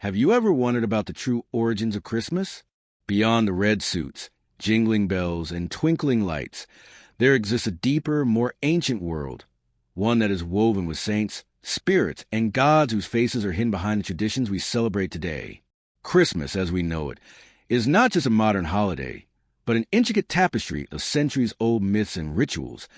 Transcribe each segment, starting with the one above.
Have you ever wondered about the true origins of Christmas? Beyond the red suits, jingling bells, and twinkling lights, there exists a deeper, more ancient world, one that is woven with saints, spirits, and gods whose faces are hidden behind the traditions we celebrate today. Christmas, as we know it, is not just a modern holiday, but an intricate tapestry of centuries-old myths and rituals,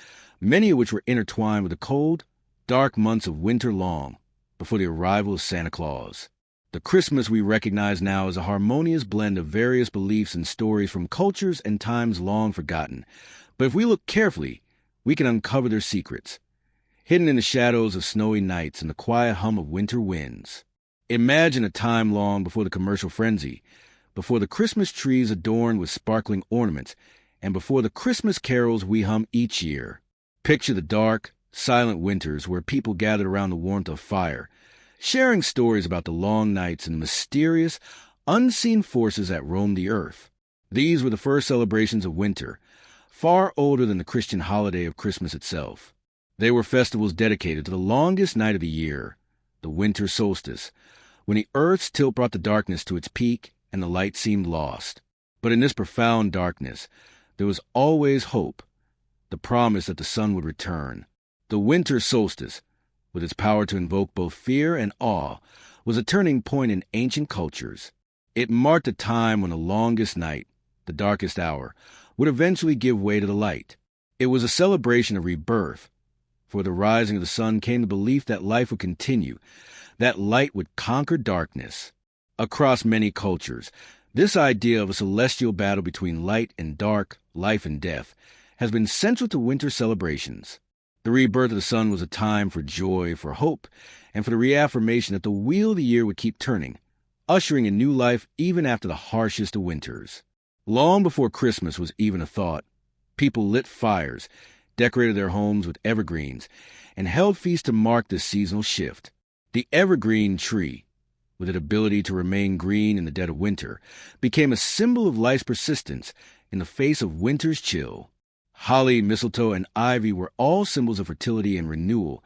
many of which were intertwined with the cold, dark months of winter long before the arrival of Santa Claus. The Christmas we recognize now is a harmonious blend of various beliefs and stories from cultures and times long forgotten. But if we look carefully, we can uncover their secrets, hidden in the shadows of snowy nights and the quiet hum of winter winds. Imagine a time long before the commercial frenzy, before the Christmas trees adorned with sparkling ornaments, and before the Christmas carols we hum each year. Picture the dark, silent winters where people gathered around the warmth of fire, sharing stories about the long nights and mysterious, unseen forces that roamed the earth. These were the first celebrations of winter, far older than the Christian holiday of Christmas itself. They were festivals dedicated to the longest night of the year, the winter solstice, when the earth's tilt brought the darkness to its peak and the light seemed lost. But in this profound darkness, there was always hope, the promise that the sun would return. The winter solstice, with its power to invoke both fear and awe, was a turning point in ancient cultures. It marked a time when the longest night, the darkest hour, would eventually give way to the light. It was a celebration of rebirth. For the rising of the sun came the belief that life would continue, that light would conquer darkness. Across many cultures, this idea of a celestial battle between light and dark, life and death, has been central to winter celebrations. The rebirth of the sun was a time for joy, for hope, and for the reaffirmation that the wheel of the year would keep turning, ushering in new life even after the harshest of winters. Long before Christmas was even a thought, people lit fires, decorated their homes with evergreens, and held feasts to mark this seasonal shift. The evergreen tree, with its ability to remain green in the dead of winter, became a symbol of life's persistence in the face of winter's chill. Holly, mistletoe, and ivy were all symbols of fertility and renewal,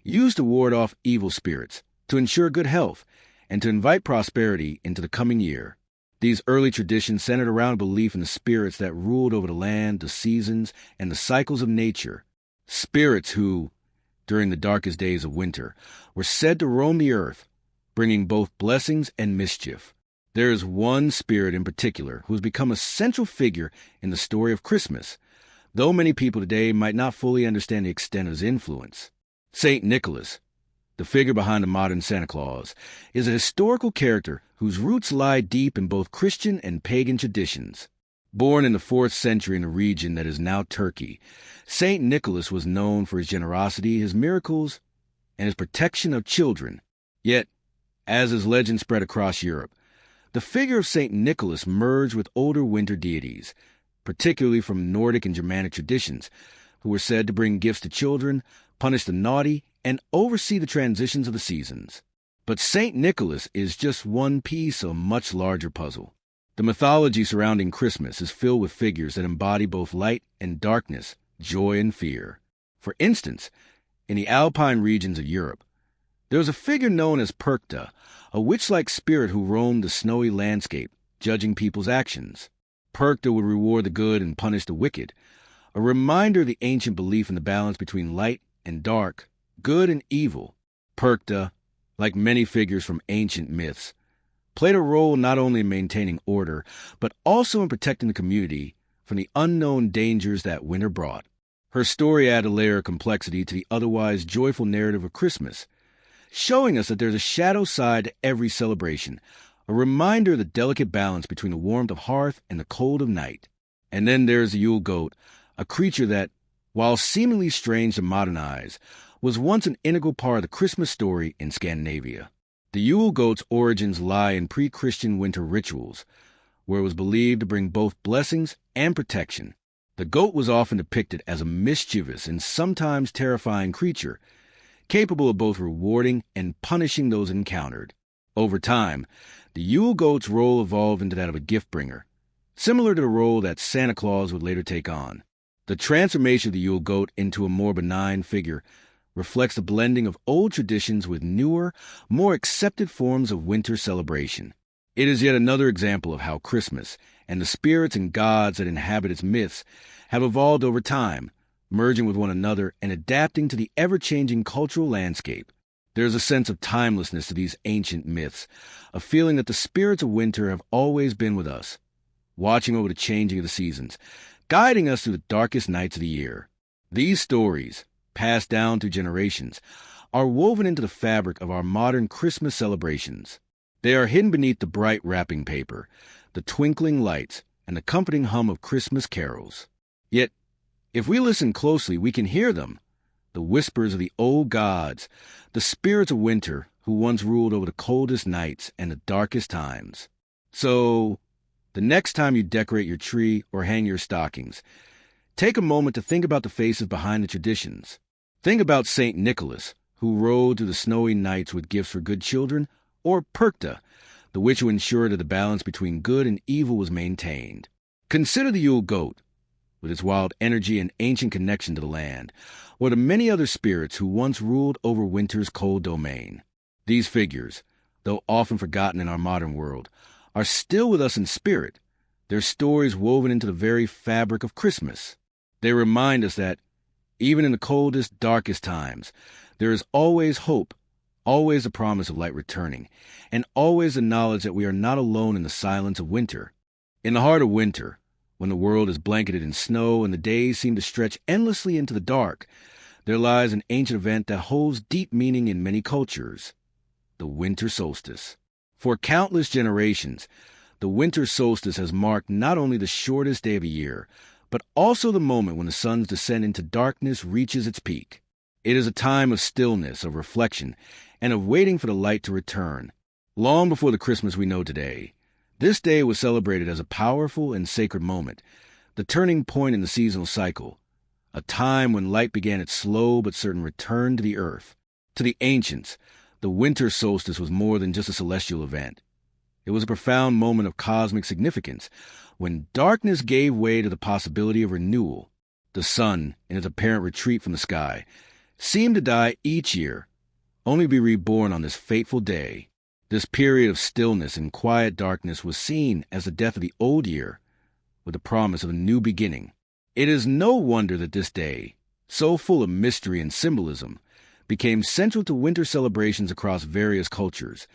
used to ward off evil spirits, to ensure good health, and to invite prosperity into the coming year. These early traditions centered around a belief in the spirits that ruled over the land, the seasons, and the cycles of nature. Spirits who, during the darkest days of winter, were said to roam the earth, bringing both blessings and mischief. There is one spirit in particular who has become a central figure in the story of Christmas, though many people today might not fully understand the extent of his influence. Saint Nicholas, the figure behind the modern Santa Claus, is a historical character whose roots lie deep in both Christian and pagan traditions. Born in the 4th century in a region that is now Turkey, Saint Nicholas was known for his generosity, his miracles, and his protection of children. Yet, as his legend spread across Europe, the figure of Saint Nicholas merged with older winter deities, particularly from Nordic and Germanic traditions, who were said to bring gifts to children, punish the naughty, and oversee the transitions of the seasons. But Saint Nicholas is just one piece of a much larger puzzle. The mythology surrounding Christmas is filled with figures that embody both light and darkness, joy and fear. For instance, in the Alpine regions of Europe, there is a figure known as Perchta, a witch-like spirit who roamed the snowy landscape, judging people's actions. Perchta would reward the good and punish the wicked, a reminder of the ancient belief in the balance between light and dark, good and evil. Perchta, like many figures from ancient myths, played a role not only in maintaining order, but also in protecting the community from the unknown dangers that winter brought. Her story added a layer of complexity to the otherwise joyful narrative of Christmas, showing us that there's a shadow side to every celebration, a reminder of the delicate balance between the warmth of hearth and the cold of night. And then there's the Yule goat, a creature that, while seemingly strange to modern eyes, was once an integral part of the Christmas story in Scandinavia. The Yule goat's origins lie in pre-Christian winter rituals, where it was believed to bring both blessings and protection. The goat was often depicted as a mischievous and sometimes terrifying creature, capable of both rewarding and punishing those encountered. Over time, the Yule goat's role evolved into that of a gift-bringer, similar to the role that Santa Claus would later take on. The transformation of the Yule goat into a more benign figure reflects the blending of old traditions with newer, more accepted forms of winter celebration. It is yet another example of how Christmas and the spirits and gods that inhabit its myths have evolved over time, merging with one another and adapting to the ever-changing cultural landscape. There is a sense of timelessness to these ancient myths, a feeling that the spirits of winter have always been with us, watching over the changing of the seasons, guiding us through the darkest nights of the year. These stories, passed down through generations, are woven into the fabric of our modern Christmas celebrations. They are hidden beneath the bright wrapping paper, the twinkling lights, and the comforting hum of Christmas carols. Yet, if we listen closely, we can hear them, the whispers of the old gods, the spirits of winter who once ruled over the coldest nights and the darkest times. So, the next time you decorate your tree or hang your stockings, take a moment to think about the faces behind the traditions. Think about St. Nicholas, who rode through the snowy nights with gifts for good children, or Perkta, the witch who ensured that the balance between good and evil was maintained. Consider the Yule goat, with its wild energy and ancient connection to the land, or the many other spirits who once ruled over winter's cold domain. These figures, though often forgotten in our modern world, are still with us in spirit, their stories woven into the very fabric of Christmas. They remind us that, even in the coldest, darkest times, there is always hope, always the promise of light returning, and always the knowledge that we are not alone in the silence of winter. In the heart of winter, when the world is blanketed in snow and the days seem to stretch endlessly into the dark, there lies an ancient event that holds deep meaning in many cultures: the winter solstice. For countless generations, the winter solstice has marked not only the shortest day of the year, but also the moment when the sun's descent into darkness reaches its peak. It is a time of stillness, of reflection, and of waiting for the light to return. Long before the Christmas we know today, this day was celebrated as a powerful and sacred moment, the turning point in the seasonal cycle, a time when light began its slow but certain return to the earth. To the ancients, the winter solstice was more than just a celestial event. It was a profound moment of cosmic significance, when darkness gave way to the possibility of renewal. The sun, in its apparent retreat from the sky, seemed to die each year, only to be reborn on this fateful day. This period of stillness and quiet darkness was seen as the death of the old year, with the promise of a new beginning. It is no wonder that this day, so full of mystery and symbolism, became central to winter celebrations across various cultures,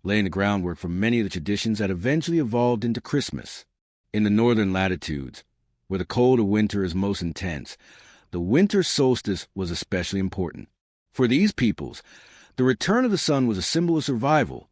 laying the groundwork for many of the traditions that eventually evolved into Christmas. In the northern latitudes, where the cold of winter is most intense, the winter solstice was especially important. For these peoples, the return of the sun was a symbol of survival,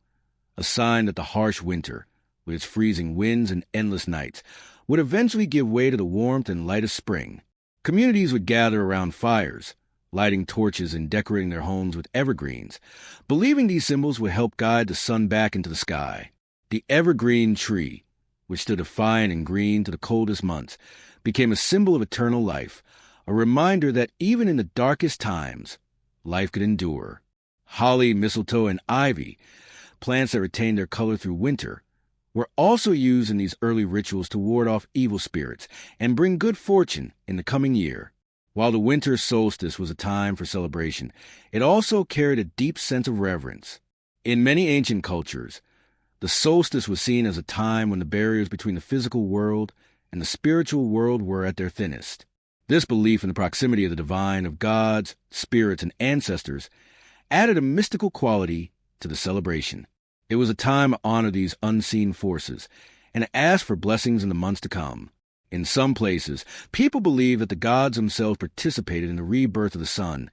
a sign that the harsh winter, with its freezing winds and endless nights, would eventually give way to the warmth and light of spring. Communities would gather around fires, lighting torches and decorating their homes with evergreens, believing these symbols would help guide the sun back into the sky. The evergreen tree, which stood defiant and green to the coldest months, became a symbol of eternal life, a reminder that even in the darkest times, life could endure. Holly, mistletoe, and ivy, plants that retained their color through winter, were also used in these early rituals to ward off evil spirits and bring good fortune in the coming year. While the winter solstice was a time for celebration, it also carried a deep sense of reverence. In many ancient cultures, the solstice was seen as a time when the barriers between the physical world and the spiritual world were at their thinnest. This belief in the proximity of the divine, of gods, spirits, and ancestors added a mystical quality to the celebration. It was a time to honor these unseen forces and to ask for blessings in the months to come. In some places, people believed that the gods themselves participated in the rebirth of the sun,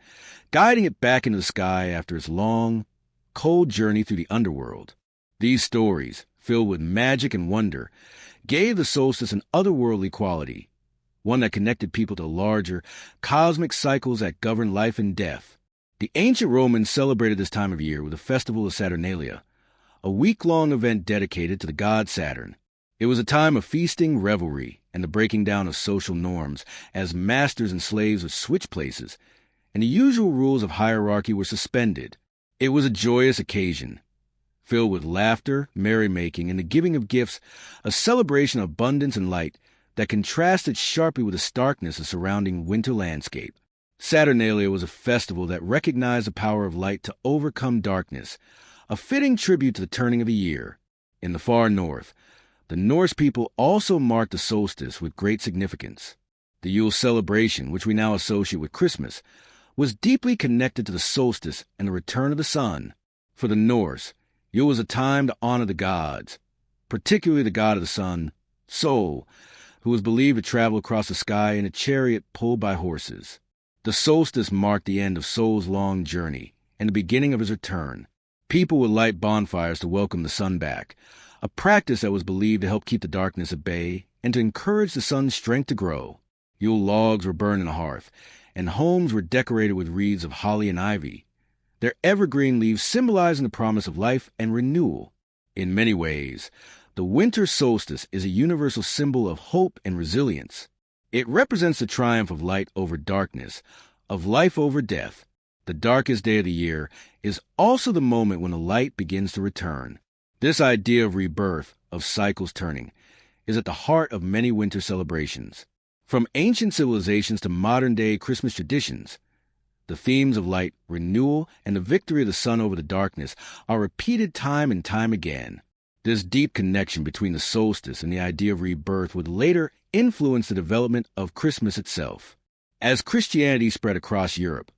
guiding it back into the sky after its long, cold journey through the underworld. These stories, filled with magic and wonder, gave the solstice an otherworldly quality, one that connected people to larger, cosmic cycles that govern life and death. The ancient Romans celebrated this time of year with the festival of Saturnalia, a week-long event dedicated to the god Saturn. It was a time of feasting, revelry, and the breaking down of social norms as masters and slaves would switch places, and the usual rules of hierarchy were suspended. It was a joyous occasion, filled with laughter, merrymaking, and the giving of gifts, a celebration of abundance and light that contrasted sharply with the starkness of surrounding winter landscape. Saturnalia was a festival that recognized the power of light to overcome darkness, a fitting tribute to the turning of the year. In the far north, the Norse people also marked the solstice with great significance. The Yule celebration, which we now associate with Christmas, was deeply connected to the solstice and the return of the sun. For the Norse, Yule was a time to honor the gods, particularly the god of the sun, Sol, who was believed to travel across the sky in a chariot pulled by horses. The solstice marked the end of Sol's long journey and the beginning of his return. People would light bonfires to welcome the sun back, a practice that was believed to help keep the darkness at bay and to encourage the sun's strength to grow. Yule logs were burned in the hearth, and homes were decorated with wreaths of holly and ivy, their evergreen leaves symbolizing the promise of life and renewal. In many ways, the winter solstice is a universal symbol of hope and resilience. It represents the triumph of light over darkness, of life over death. The darkest day of the year is also the moment when the light begins to return. This idea of rebirth, of cycles turning, is at the heart of many winter celebrations. From ancient civilizations to modern-day Christmas traditions, the themes of light, renewal, and the victory of the sun over the darkness are repeated time and time again. This deep connection between the solstice and the idea of rebirth would later influence the development of Christmas itself. As Christianity spread across Europe,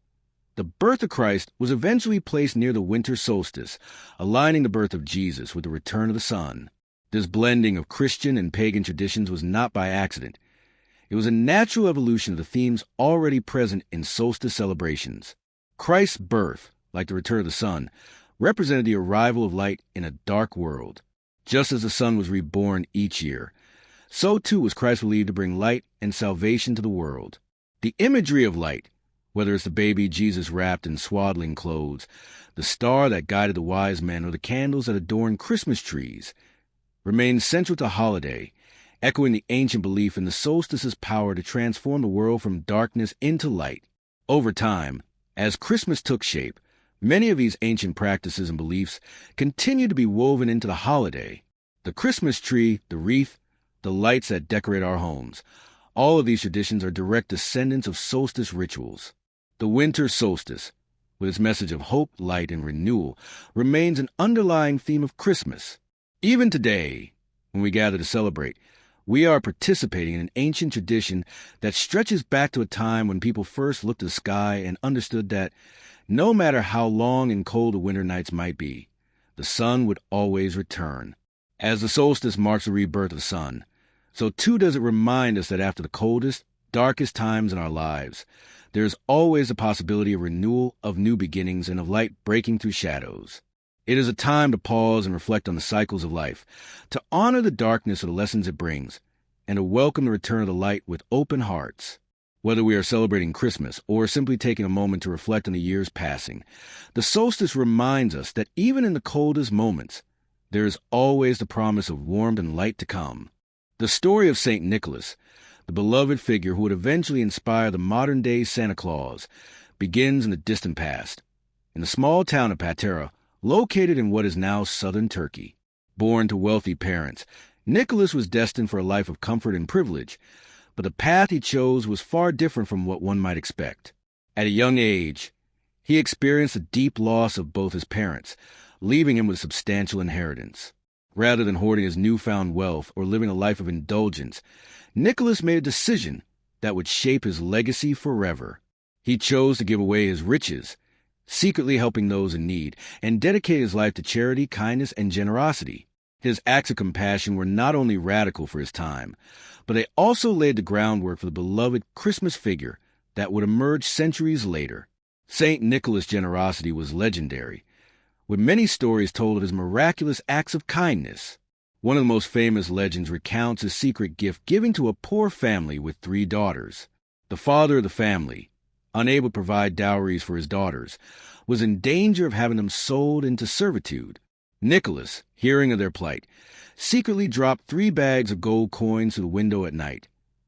the birth of Christ was eventually placed near the winter solstice, aligning the birth of Jesus with the return of the sun. This blending of Christian and pagan traditions was not by accident. It was a natural evolution of the themes already present in solstice celebrations. Christ's birth, like the return of the sun, represented the arrival of light in a dark world. Just as the sun was reborn each year, so too was Christ believed to bring light and salvation to the world. The imagery of light, whether it's the baby Jesus wrapped in swaddling clothes, the star that guided the wise men, or the candles that adorned Christmas trees, remains central to holiday, echoing the ancient belief in the solstice's power to transform the world from darkness into light. Over time, as Christmas took shape, many of these ancient practices and beliefs continue to be woven into the holiday. The Christmas tree, the wreath, the lights that decorate our homes, all of these traditions are direct descendants of solstice rituals. The winter solstice, with its message of hope, light, and renewal, remains an underlying theme of Christmas. Even today, when we gather to celebrate, we are participating in an ancient tradition that stretches back to a time when people first looked at the sky and understood that, no matter how long and cold the winter nights might be, the sun would always return. As the solstice marks the rebirth of the sun, so too does it remind us that after the coldest, darkest times in our lives, there is always the possibility of renewal, of new beginnings, and of light breaking through shadows. It is a time to pause and reflect on the cycles of life, to honor the darkness of the lessons it brings, and to welcome the return of the light with open hearts. Whether we are celebrating Christmas or simply taking a moment to reflect on the years passing, the solstice reminds us that even in the coldest moments, there is always the promise of warmth and light to come. The story of St. Nicholas, the beloved figure who would eventually inspire the modern-day Santa Claus, begins in the distant past. In the small town of Patera, located in what is now southern Turkey. Born to wealthy parents, Nicholas was destined for a life of comfort and privilege, but the path he chose was far different from what one might expect. At a young age, he experienced a deep loss of both his parents, leaving him with a substantial inheritance. Rather than hoarding his newfound wealth or living a life of indulgence, Nicholas made a decision that would shape his legacy forever. He chose to give away his riches, secretly helping those in need, and dedicate his life to charity, kindness, and generosity. His acts of compassion were not only radical for his time, but they also laid the groundwork for the beloved Christmas figure that would emerge centuries later. St. Nicholas' generosity was legendary, with many stories told of his miraculous acts of kindness. One of the most famous legends recounts his secret gift giving to a poor family with 3 daughters. The father of the family, unable to provide dowries for his daughters, was in danger of having them sold into servitude. Nicholas, hearing of their plight, secretly dropped 3 bags of gold coins through the window at night,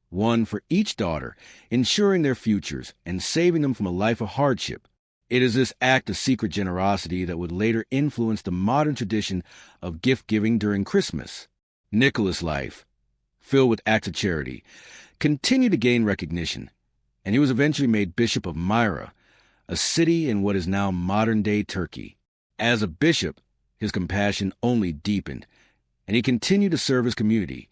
one for each daughter, ensuring their futures and saving them from a life of hardship. It is this act of secret generosity that would later influence the modern tradition of gift-giving during Christmas. Nicholas' life, filled with acts of charity, continued to gain recognition, and he was eventually made Bishop of Myra, a city in what is now modern-day Turkey. As a bishop, his compassion only deepened, and he continued to serve his community,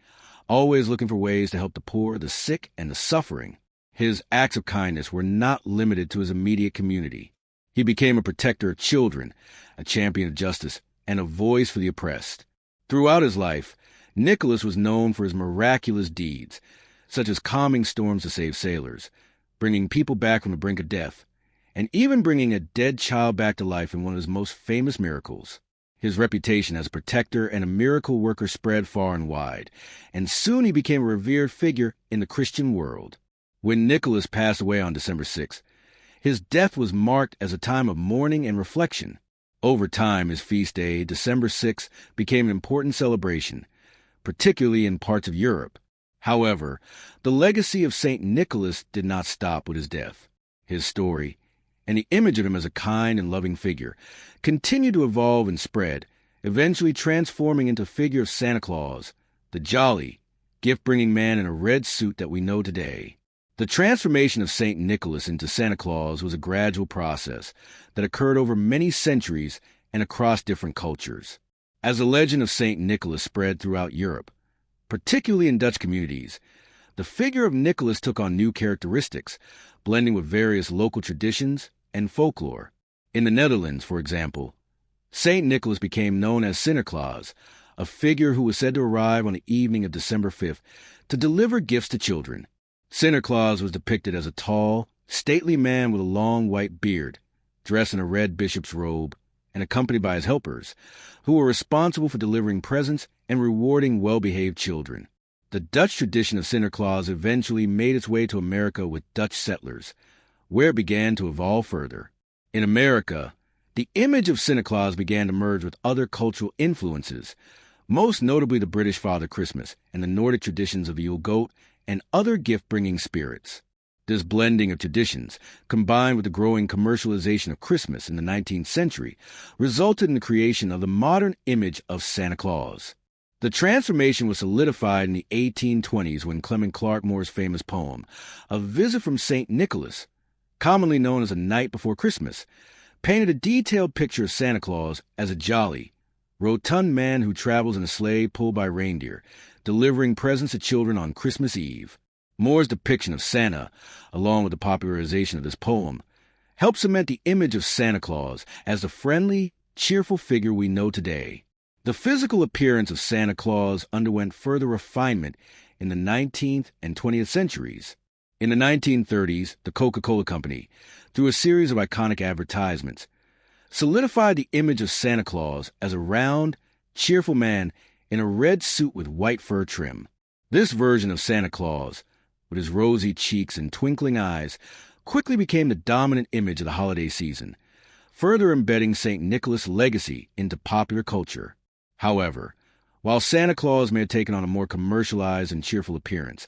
always looking for ways to help the poor, the sick, and the suffering. His acts of kindness were not limited to his immediate community. He became a protector of children, a champion of justice, and a voice for the oppressed. Throughout his life, Nicholas was known for his miraculous deeds, such as calming storms to save sailors, bringing people back from the brink of death, and even bringing a dead child back to life in one of his most famous miracles. His reputation as a protector and a miracle worker spread far and wide, and soon he became a revered figure in the Christian world. When Nicholas passed away on December 6th, his death was marked as a time of mourning and reflection. Over time, his feast day, December 6th, became an important celebration, particularly in parts of Europe. However, the legacy of St. Nicholas did not stop with his death. His story, and the image of him as a kind and loving figure, continued to evolve and spread, eventually transforming into the figure of Santa Claus, the jolly, gift-bringing man in a red suit that we know today. The transformation of St. Nicholas into Santa Claus was a gradual process that occurred over many centuries and across different cultures. As the legend of St. Nicholas spread throughout Europe, particularly in Dutch communities, the figure of Nicholas took on new characteristics, blending with various local traditions and folklore. In the Netherlands, for example, St. Nicholas became known as Santa Claus, a figure who was said to arrive on the evening of December 5th to deliver gifts to children. Santa Claus was depicted as a tall, stately man with a long white beard, dressed in a red bishop's robe, and accompanied by his helpers, who were responsible for delivering presents and rewarding well-behaved children. The Dutch tradition of Santa Claus eventually made its way to America with Dutch settlers, where it began to evolve further. In America, the image of Santa Claus began to merge with other cultural influences, most notably the British Father Christmas and the Nordic traditions of the Yule goat and other gift-bringing spirits. This blending of traditions, combined with the growing commercialization of Christmas in the 19th century, resulted in the creation of the modern image of Santa Claus. The transformation was solidified in the 1820s when Clement Clarke Moore's famous poem, A Visit from St. Nicholas, commonly known as A Night Before Christmas, painted a detailed picture of Santa Claus as a jolly, rotund man who travels in a sleigh pulled by reindeer, delivering presents to children on Christmas Eve. Moore's depiction of Santa, along with the popularization of this poem, helped cement the image of Santa Claus as the friendly, cheerful figure we know today. The physical appearance of Santa Claus underwent further refinement in the 19th and 20th centuries. In the 1930s, the Coca-Cola Company, through a series of iconic advertisements, solidified the image of Santa Claus as a round, cheerful man in a red suit with white fur trim. This version of Santa Claus, with his rosy cheeks and twinkling eyes, quickly became the dominant image of the holiday season, further embedding St. Nicholas' legacy into popular culture. However, while Santa Claus may have taken on a more commercialized and cheerful appearance,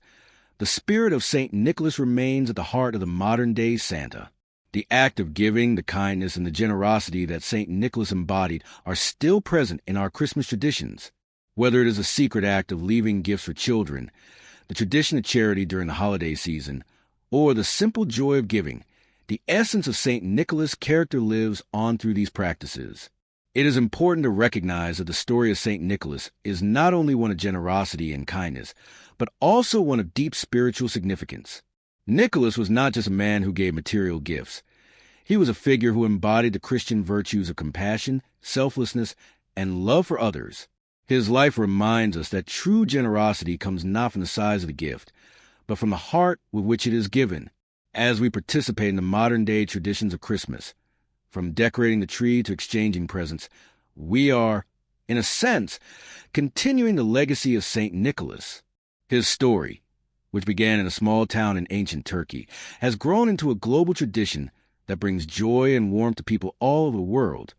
the spirit of St. Nicholas remains at the heart of the modern-day Santa. The act of giving, the kindness, and the generosity that St. Nicholas embodied are still present in our Christmas traditions. Whether it is a secret act of leaving gifts for children, the tradition of charity during the holiday season, or the simple joy of giving, the essence of St. Nicholas' character lives on through these practices. It is important to recognize that the story of St. Nicholas is not only one of generosity and kindness, but also one of deep spiritual significance. Nicholas was not just a man who gave material gifts. He was a figure who embodied the Christian virtues of compassion, selflessness, and love for others. His life reminds us that true generosity comes not from the size of the gift, but from the heart with which it is given. As we participate in the modern-day traditions of Christmas, from decorating the tree to exchanging presents, we are, in a sense, continuing the legacy of St. Nicholas. His story, which began in a small town in ancient Turkey, has grown into a global tradition that brings joy and warmth to people all over the world,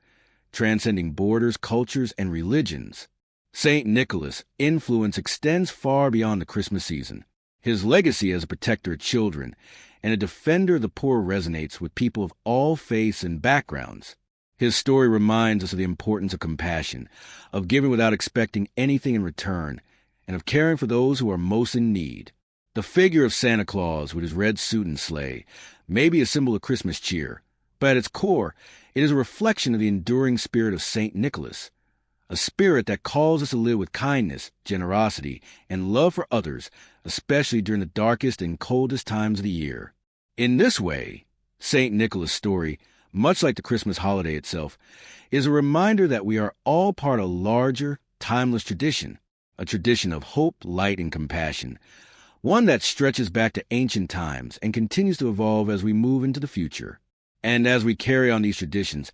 transcending borders, cultures, and religions. St. Nicholas' influence extends far beyond the Christmas season. His legacy as a protector of children and a defender of the poor resonates with people of all faiths and backgrounds. His story reminds us of the importance of compassion, of giving without expecting anything in return, and of caring for those who are most in need. The figure of Santa Claus with his red suit and sleigh may be a symbol of Christmas cheer, but at its core, it is a reflection of the enduring spirit of Saint Nicholas, a spirit that calls us to live with kindness, generosity, and love for others, especially during the darkest and coldest times of the year. In this way, Saint Nicholas' story, much like the Christmas holiday itself, is a reminder that we are all part of a larger, timeless tradition, a tradition of hope, light, and compassion, one that stretches back to ancient times and continues to evolve as we move into the future. And as we carry on these traditions,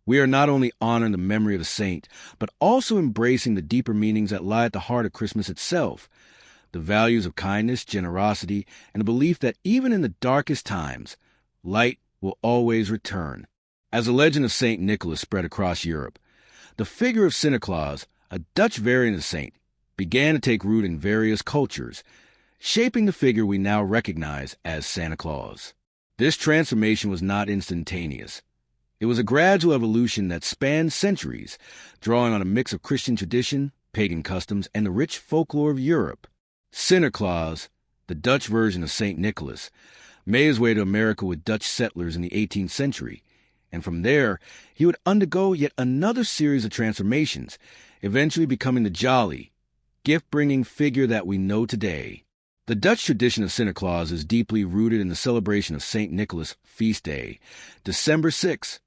we are not only honoring the memory of the saint, but also embracing the deeper meanings that lie at the heart of Christmas itself, the values of kindness, generosity, and the belief that even in the darkest times, light will always return. As the legend of Saint Nicholas spread across Europe, the figure of Santa Claus, a Dutch variant of the saint, began to take root in various cultures, shaping the figure we now recognize as Santa Claus. This transformation was not instantaneous. It was a gradual evolution that spanned centuries, drawing on a mix of Christian tradition, pagan customs, and the rich folklore of Europe. Santa Claus, the Dutch version of Saint Nicholas, made his way to America with Dutch settlers in the 18th century, and from there he would undergo yet another series of transformations, eventually becoming the jolly, gift-bringing figure that we know today. The Dutch tradition of Santa Claus is deeply rooted in the celebration of Saint Nicholas' feast day, December 6th.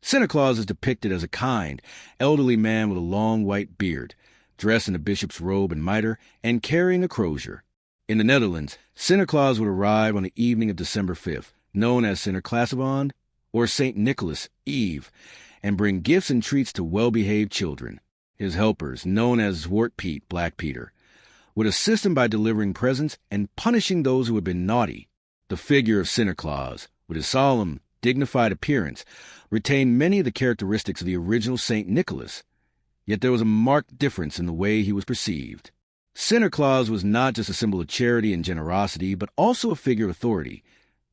Santa Claus is depicted as a kind, elderly man with a long white beard, dressed in a bishop's robe and mitre, and carrying a crozier. In the Netherlands, Santa Claus would arrive on the evening of December 5th, known as Sinterklaasavond or St. Nicholas Eve, and bring gifts and treats to well-behaved children. His helpers, known as Zwart Piet, Black Peter, would assist him by delivering presents and punishing those who had been naughty. The figure of Santa Claus, with his solemn, dignified appearance, retained many of the characteristics of the original St. Nicholas, yet there was a marked difference in the way he was perceived. Santa Claus was not just a symbol of charity and generosity, but also a figure of authority,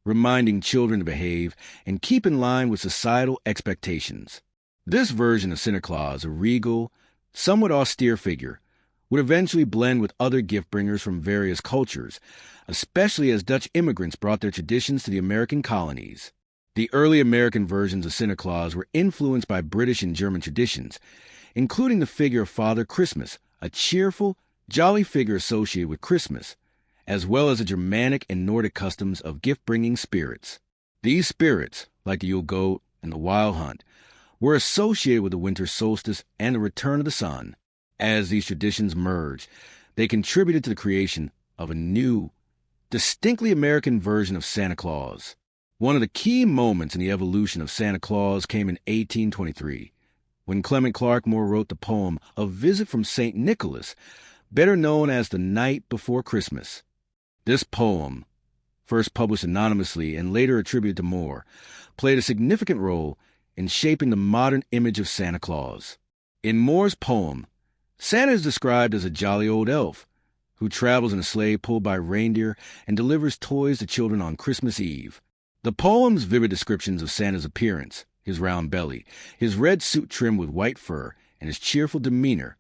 reminding children to behave and keep in line with societal expectations. This version of Santa Claus, a regal, somewhat austere figure, would eventually blend with other gift-bringers from various cultures, especially as Dutch immigrants brought their traditions to the American colonies. The early American versions of Santa Claus were influenced by British and German traditions, including the figure of Father Christmas, a cheerful, jolly figure associated with Christmas, as well as the Germanic and Nordic customs of gift-bringing spirits. These spirits, like the Yule goat and the Wild Hunt, were associated with the winter solstice and the return of the sun. As these traditions merged, they contributed to the creation of a new, distinctly American version of Santa Claus. One of the key moments in the evolution of Santa Claus came in 1823, when Clement Clarke Moore wrote the poem A Visit from St. Nicholas, better known as The Night Before Christmas. This poem, first published anonymously and later attributed to Moore, played a significant role in shaping the modern image of Santa Claus. In Moore's poem, Santa is described as a jolly old elf who travels in a sleigh pulled by reindeer and delivers toys to children on Christmas Eve. The poem's vivid descriptions of Santa's appearance, his round belly, his red suit trimmed with white fur, and his cheerful demeanor,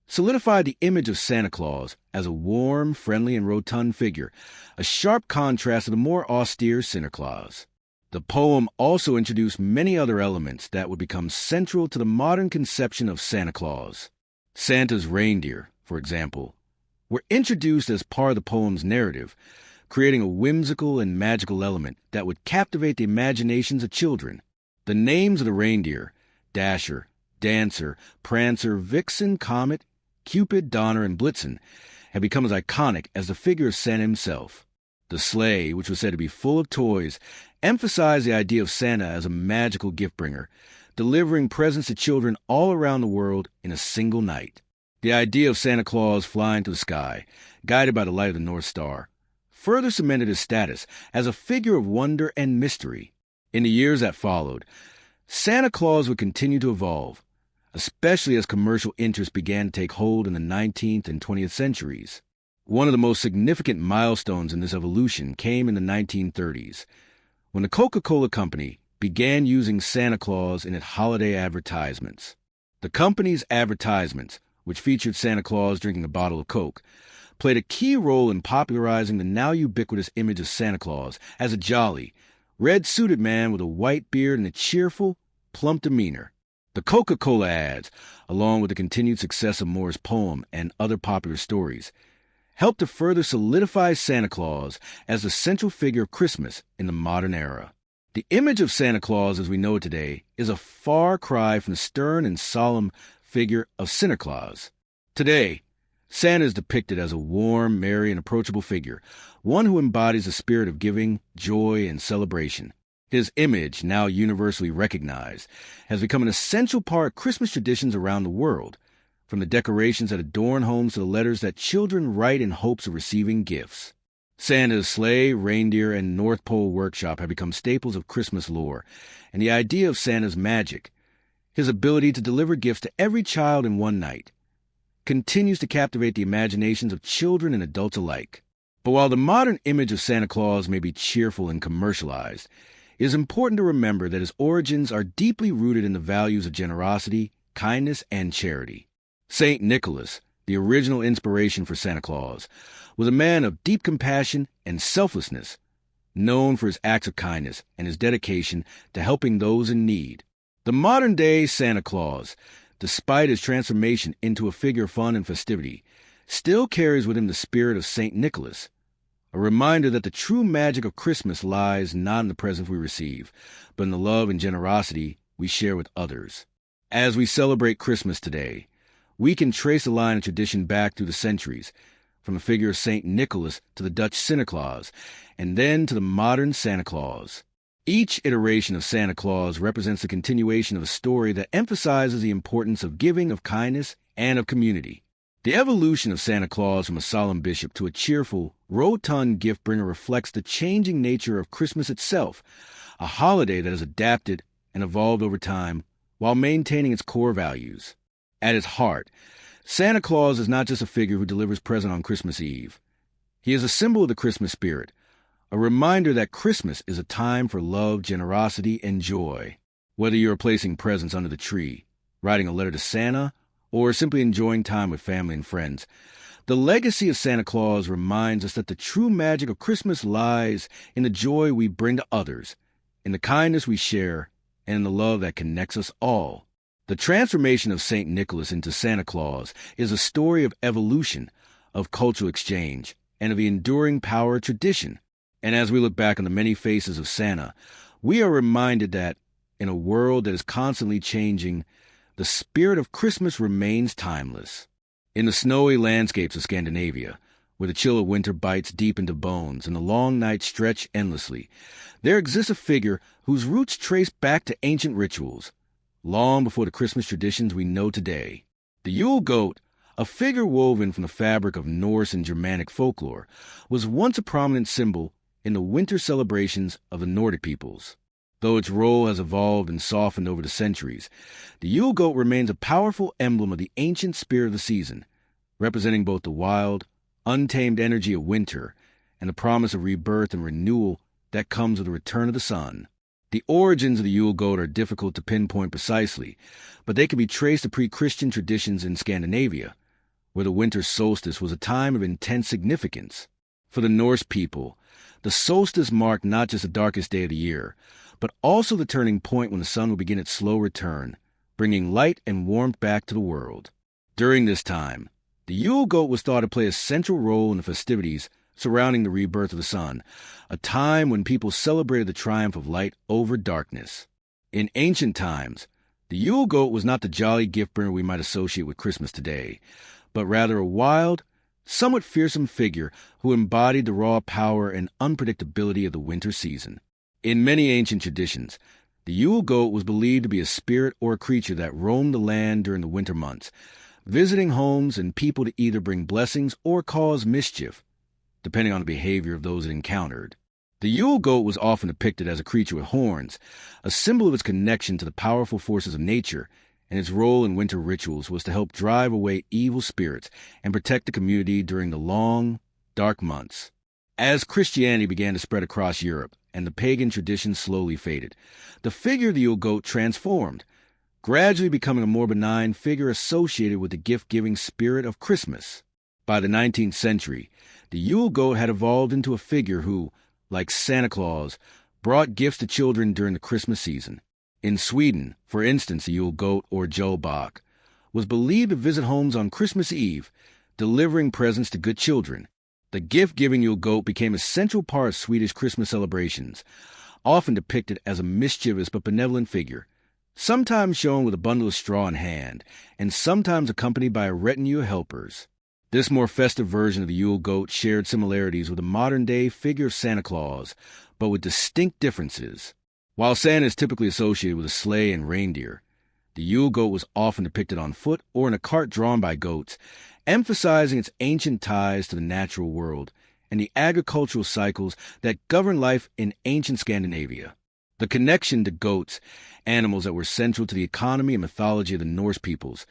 solidified the image of Santa Claus as a warm, friendly, and rotund figure, a sharp contrast to the more austere Santa Claus. The poem also introduced many other elements that would become central to the modern conception of Santa Claus. Santa's reindeer, for example, were introduced as part of the poem's narrative, creating a whimsical and magical element that would captivate the imaginations of children. The names of the reindeer, Dasher, Dancer, Prancer, Vixen, Comet, Cupid, Donner, and Blitzen, had become as iconic as the figure of Santa himself. The sleigh, which was said to be full of toys, emphasized the idea of Santa as a magical gift-bringer, delivering presents to children all around the world in a single night. The idea of Santa Claus flying through the sky, guided by the light of the North Star, further cemented his status as a figure of wonder and mystery. In the years that followed, Santa Claus would continue to evolve, especially as commercial interests began to take hold in the 19th and 20th centuries. One of the most significant milestones in this evolution came in the 1930s, when the Coca-Cola Company began using Santa Claus in its holiday advertisements. The company's advertisements, which featured Santa Claus drinking a bottle of Coke, played a key role in popularizing the now ubiquitous image of Santa Claus as a jolly, red-suited man with a white beard and a cheerful, plump demeanor. The Coca-Cola ads, along with the continued success of Moore's poem and other popular stories, helped to further solidify Santa Claus as the central figure of Christmas in the modern era. The image of Santa Claus as we know it today is a far cry from the stern and solemn figure of Sinterklaas. Today, Santa is depicted as a warm, merry, and approachable figure, one who embodies the spirit of giving, joy, and celebration. His image, now universally recognized, has become an essential part of Christmas traditions around the world, from the decorations that adorn homes to the letters that children write in hopes of receiving gifts. Santa's sleigh, reindeer, and North Pole workshop have become staples of Christmas lore, and the idea of Santa's magic, his ability to deliver gifts to every child in one night, continues to captivate the imaginations of children and adults alike. But while the modern image of Santa Claus may be cheerful and commercialized, it is important to remember that his origins are deeply rooted in the values of generosity, kindness, and charity. Saint Nicholas, the original inspiration for Santa Claus, was a man of deep compassion and selflessness, known for his acts of kindness and his dedication to helping those in need. The modern-day Santa Claus, despite his transformation into a figure of fun and festivity, still carries with him the spirit of Saint Nicholas, a reminder that the true magic of Christmas lies not in the presents we receive, but in the love and generosity we share with others. As we celebrate Christmas today, we can trace a line of tradition back through the centuries, from the figure of St. Nicholas to the Dutch Sinterklaas, and then to the modern Santa Claus. Each iteration of Santa Claus represents the continuation of a story that emphasizes the importance of giving, of kindness, and of community. The evolution of Santa Claus from a solemn bishop to a cheerful, rotund gift-bringer reflects the changing nature of Christmas itself, a holiday that has adapted and evolved over time while maintaining its core values. At its heart, Santa Claus is not just a figure who delivers presents on Christmas Eve. He is a symbol of the Christmas spirit, a reminder that Christmas is a time for love, generosity, and joy. Whether you are placing presents under the tree, writing a letter to Santa, or simply enjoying time with family and friends, the legacy of Santa Claus reminds us that the true magic of Christmas lies in the joy we bring to others, in the kindness we share, and in the love that connects us all. The transformation of St. Nicholas into Santa Claus is a story of evolution, of cultural exchange, and of the enduring power of tradition. And as we look back on the many faces of Santa, we are reminded that, in a world that is constantly changing, the spirit of Christmas remains timeless. In the snowy landscapes of Scandinavia, where the chill of winter bites deep into bones and the long nights stretch endlessly, there exists a figure whose roots trace back to ancient rituals, long before the Christmas traditions we know today. The Yule goat, a figure woven from the fabric of Norse and Germanic folklore, was once a prominent symbol in the winter celebrations of the Nordic peoples. Though its role has evolved and softened over the centuries, the Yule goat remains a powerful emblem of the ancient spirit of the season, representing both the wild, untamed energy of winter and the promise of rebirth and renewal that comes with the return of the sun. The origins of the Yule goat are difficult to pinpoint precisely, but they can be traced to pre-Christian traditions in Scandinavia, where the winter solstice was a time of intense significance. For the Norse people, the solstice marked not just the darkest day of the year, but also the turning point when the sun will begin its slow return, bringing light and warmth back to the world. During this time, the Yule goat was thought to play a central role in the festivities surrounding the rebirth of the sun, a time when people celebrated the triumph of light over darkness. In ancient times, the Yule goat was not the jolly gift-bringer we might associate with Christmas today, but rather a wild, somewhat fearsome figure who embodied the raw power and unpredictability of the winter season. In many ancient traditions, the Yule goat was believed to be a spirit or a creature that roamed the land during the winter months, visiting homes and people to either bring blessings or cause mischief, depending on the behavior of those it encountered. The Yule goat was often depicted as a creature with horns, a symbol of its connection to the powerful forces of nature, and its role in winter rituals was to help drive away evil spirits and protect the community during the long, dark months. As Christianity began to spread across Europe and the pagan traditions slowly faded, the figure of the Yule goat transformed, gradually becoming a more benign figure associated with the gift-giving spirit of Christmas. By the 19th century, the Yule goat had evolved into a figure who, like Santa Claus, brought gifts to children during the Christmas season. In Sweden, for instance, the Yule goat, or julbok, was believed to visit homes on Christmas Eve, delivering presents to good children. The gift-giving Yule goat became a central part of Swedish Christmas celebrations, often depicted as a mischievous but benevolent figure, sometimes shown with a bundle of straw in hand, and sometimes accompanied by a retinue of helpers. This more festive version of the Yule goat shared similarities with the modern-day figure of Santa Claus, but with distinct differences. While Santa is typically associated with a sleigh and reindeer, the Yule goat was often depicted on foot or in a cart drawn by goats, emphasizing its ancient ties to the natural world and the agricultural cycles that governed life in ancient Scandinavia. The connection to goats, animals that were central to the economy and mythology of the Norse peoples,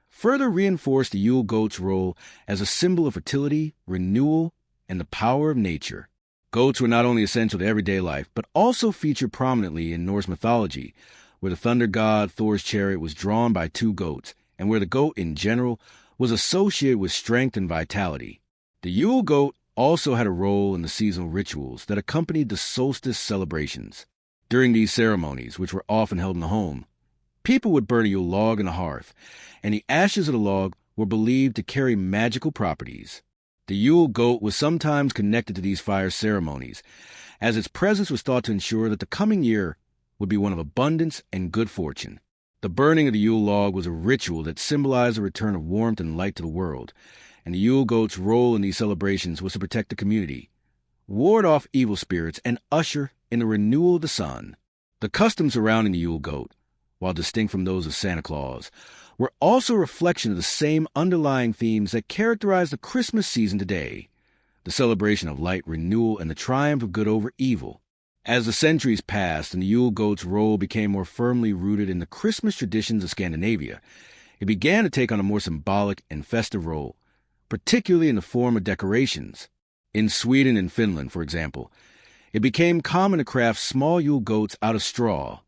further reinforced the Yule goat's role as a symbol of fertility, renewal, and the power of nature. Goats were not only essential to everyday life, but also featured prominently in Norse mythology, where the thunder god Thor's chariot was drawn by two goats, and where the goat in general was associated with strength and vitality. The Yule goat also had a role in the seasonal rituals that accompanied the solstice celebrations. During these ceremonies, which were often held in the home, people would burn a Yule log in the hearth, and the ashes of the log were believed to carry magical properties. The Yule goat was sometimes connected to these fire ceremonies, as its presence was thought to ensure that the coming year would be one of abundance and good fortune. The burning of the Yule log was a ritual that symbolized the return of warmth and light to the world, and the Yule goat's role in these celebrations was to protect the community, ward off evil spirits, and usher in the renewal of the sun. The customs surrounding the Yule goat, while distinct from those of Santa Claus, were also a reflection of the same underlying themes that characterize the Christmas season today: the celebration of light, renewal, and the triumph of good over evil. As the centuries passed and the Yule goat's role became more firmly rooted in the Christmas traditions of Scandinavia, it began to take on a more symbolic and festive role, particularly in the form of decorations. In Sweden and Finland, for example, it became common to craft small Yule goats out of straw,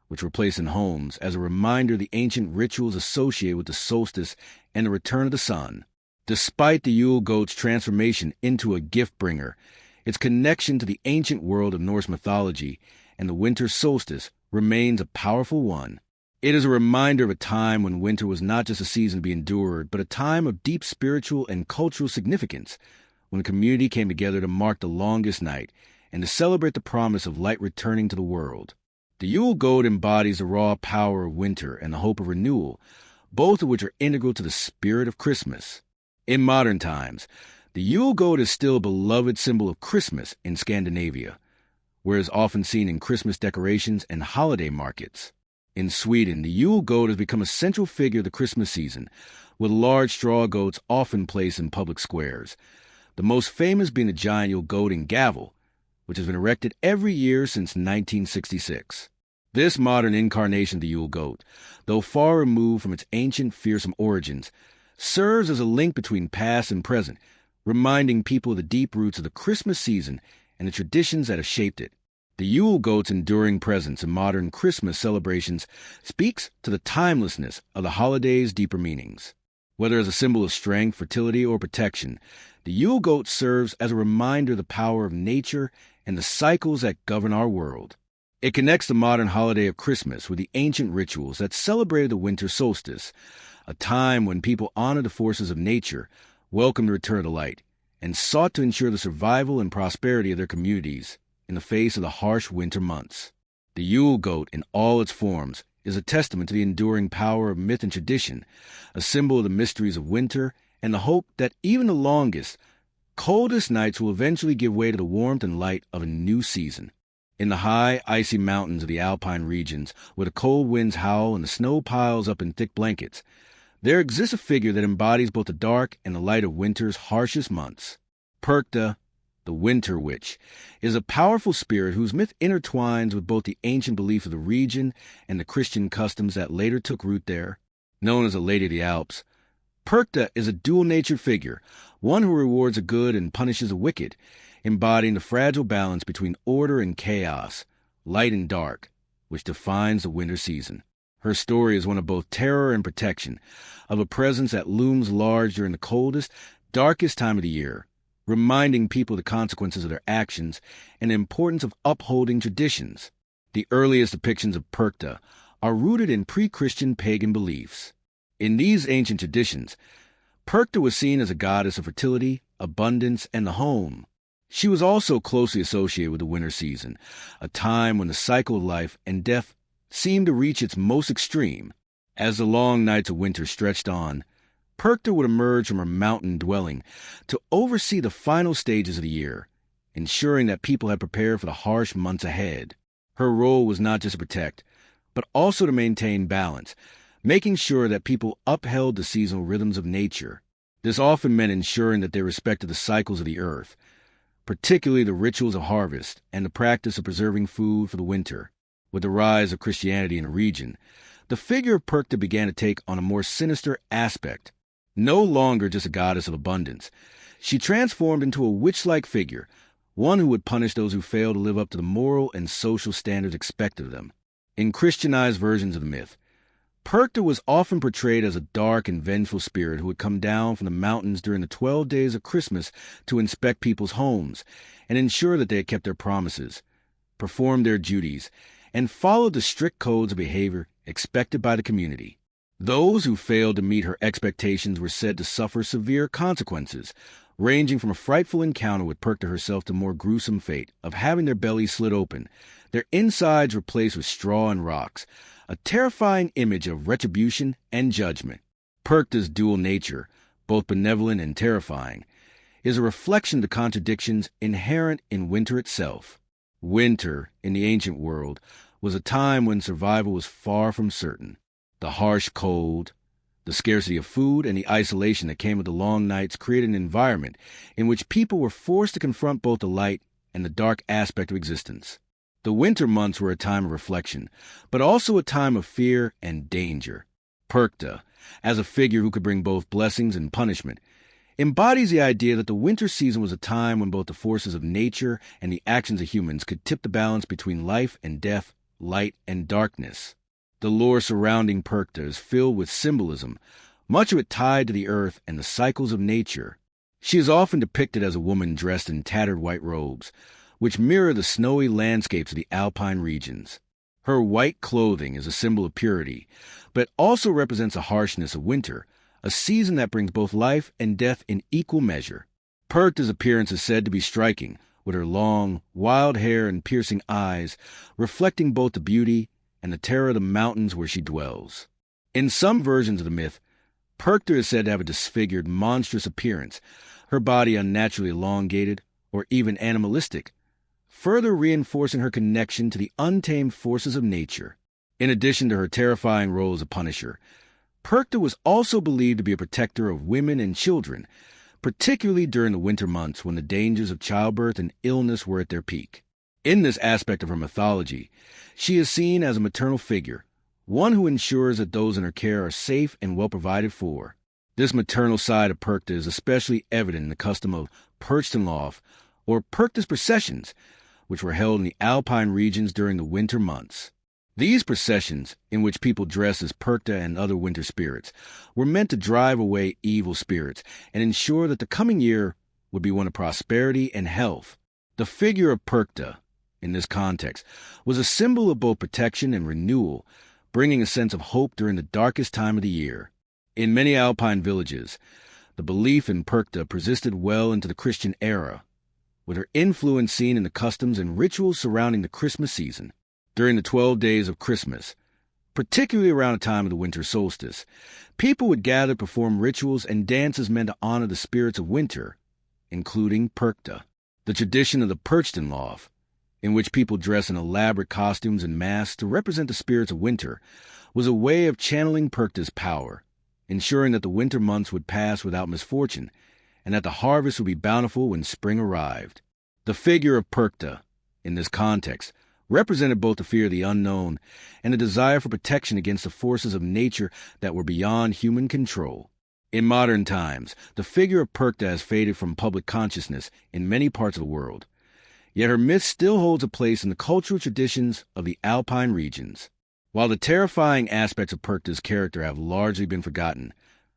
which were placed in homes as a reminder of the ancient rituals associated with the solstice and the return of the sun. Despite the Yule goat's transformation into a gift-bringer, its connection to the ancient world of Norse mythology and the winter solstice remains a powerful one. It is a reminder of a time when winter was not just a season to be endured, but a time of deep spiritual and cultural significance, when the community came together to mark the longest night and to celebrate the promise of light returning to the world. The Yule goat embodies the raw power of winter and the hope of renewal, both of which are integral to the spirit of Christmas. In modern times, the Yule goat is still a beloved symbol of Christmas in Scandinavia, where it is often seen in Christmas decorations and holiday markets. In Sweden, the Yule goat has become a central figure of the Christmas season, with large straw goats often placed in public squares, the most famous being the giant Yule goat in Gävle, which has been erected every year since 1966. This modern incarnation of the Yule goat, though far removed from its ancient fearsome origins, serves as a link between past and present, reminding people of the deep roots of the Christmas season and the traditions that have shaped it. The Yule goat's enduring presence in modern Christmas celebrations speaks to the timelessness of the holiday's deeper meanings. Whether as a symbol of strength, fertility, or protection, the Yule goat serves as a reminder of the power of nature and the cycles that govern our world. It connects the modern holiday of Christmas with the ancient rituals that celebrated the winter solstice, a time when people honored the forces of nature, welcomed the return of the light, and sought to ensure the survival and prosperity of their communities in the face of the harsh winter months. The Yule goat, in all its forms, is a testament to the enduring power of myth and tradition, a symbol of the mysteries of winter and the hope that even the longest, coldest nights will eventually give way to the warmth and light of a new season. In the high, icy mountains of the alpine regions, where the cold winds howl and the snow piles up in thick blankets, there exists a figure that embodies both the dark and the light of winter's harshest months. Perchta, the winter witch, is a powerful spirit whose myth intertwines with both the ancient belief of the region and the Christian customs that later took root there. Known as a Lady of the Alps, Perchta is a dual-natured figure, one who rewards the good and punishes the wicked, embodying the fragile balance between order and chaos, light and dark, which defines the winter season. Her story is one of both terror and protection, of a presence that looms large during the coldest, darkest time of the year, reminding people the consequences of their actions and the importance of upholding traditions. The earliest depictions of Perchta are rooted in pre-Christian pagan beliefs. In these ancient traditions, Perchta was seen as a goddess of fertility, abundance, and the home. She was also closely associated with the winter season, a time when the cycle of life and death seemed to reach its most extreme. As the long nights of winter stretched on, Perchta would emerge from her mountain dwelling to oversee the final stages of the year, ensuring that people had prepared for the harsh months ahead. Her role was not just to protect, but also to maintain balance, making sure that people upheld the seasonal rhythms of nature. This often meant ensuring that they respected the cycles of the earth, particularly the rituals of harvest and the practice of preserving food for the winter. With the rise of Christianity in the region, the figure of Perchta began to take on a more sinister aspect. No longer just a goddess of abundance, she transformed into a witch-like figure, one who would punish those who failed to live up to the moral and social standards expected of them. In Christianized versions of the myth, Perchta was often portrayed as a dark and vengeful spirit who would come down from the mountains during the 12 days of Christmas to inspect people's homes and ensure that they had kept their promises, performed their duties, and followed the strict codes of behavior expected by the community. Those who failed to meet her expectations were said to suffer severe consequences, ranging from a frightful encounter with Perchta herself to more gruesome fate of having their bellies slit open, their insides replaced with straw and rocks, a terrifying image of retribution and judgment. Perchta's dual nature, both benevolent and terrifying, is a reflection of the contradictions inherent in winter itself. Winter, in the ancient world, was a time when survival was far from certain. The harsh cold, the scarcity of food, and the isolation that came with the long nights created an environment in which people were forced to confront both the light and the dark aspect of existence. The winter months were a time of reflection, but also a time of fear and danger. Perchta, as a figure who could bring both blessings and punishment, embodies the idea that the winter season was a time when both the forces of nature and the actions of humans could tip the balance between life and death, light and darkness. The lore surrounding Perchta is filled with symbolism, much of it tied to the earth and the cycles of nature. She is often depicted as a woman dressed in tattered white robes, which mirror the snowy landscapes of the alpine regions. Her white clothing is a symbol of purity, but also represents the harshness of winter, a season that brings both life and death in equal measure. Perchta's appearance is said to be striking, with her long, wild hair and piercing eyes, reflecting both the beauty and the terror of the mountains where she dwells. In some versions of the myth, Perchta is said to have a disfigured, monstrous appearance, her body unnaturally elongated or even animalistic, further reinforcing her connection to the untamed forces of nature. In addition to her terrifying role as a punisher, Perchta was also believed to be a protector of women and children, particularly during the winter months when the dangers of childbirth and illness were at their peak. In this aspect of her mythology, she is seen as a maternal figure, one who ensures that those in her care are safe and well provided for. This maternal side of Perchta is especially evident in the custom of Perchtenlauf, or Perchta's processions, which were held in the alpine regions during the winter months. These processions, in which people dressed as Perchta and other winter spirits, were meant to drive away evil spirits and ensure that the coming year would be one of prosperity and health. The figure of Perchta, in this context, was a symbol of both protection and renewal, bringing a sense of hope during the darkest time of the year. In many alpine villages, the belief in Perchta persisted well into the Christian era, with her influence seen in the customs and rituals surrounding the Christmas season. During the 12 days of Christmas, particularly around the time of the winter solstice, people would gather to perform rituals and dances meant to honor the spirits of winter, including Perchta. The tradition of the Perchtenlauf, in which people dress in elaborate costumes and masks to represent the spirits of winter, was a way of channeling Perchta's power, ensuring that the winter months would pass without misfortune, and that the harvest would be bountiful when spring arrived. The figure of Perchta, in this context, represented both the fear of the unknown and the desire for protection against the forces of nature that were beyond human control. In modern times, the figure of Perchta has faded from public consciousness in many parts of the world, yet her myth still holds a place in the cultural traditions of the alpine regions. While the terrifying aspects of Perchta's character have largely been forgotten,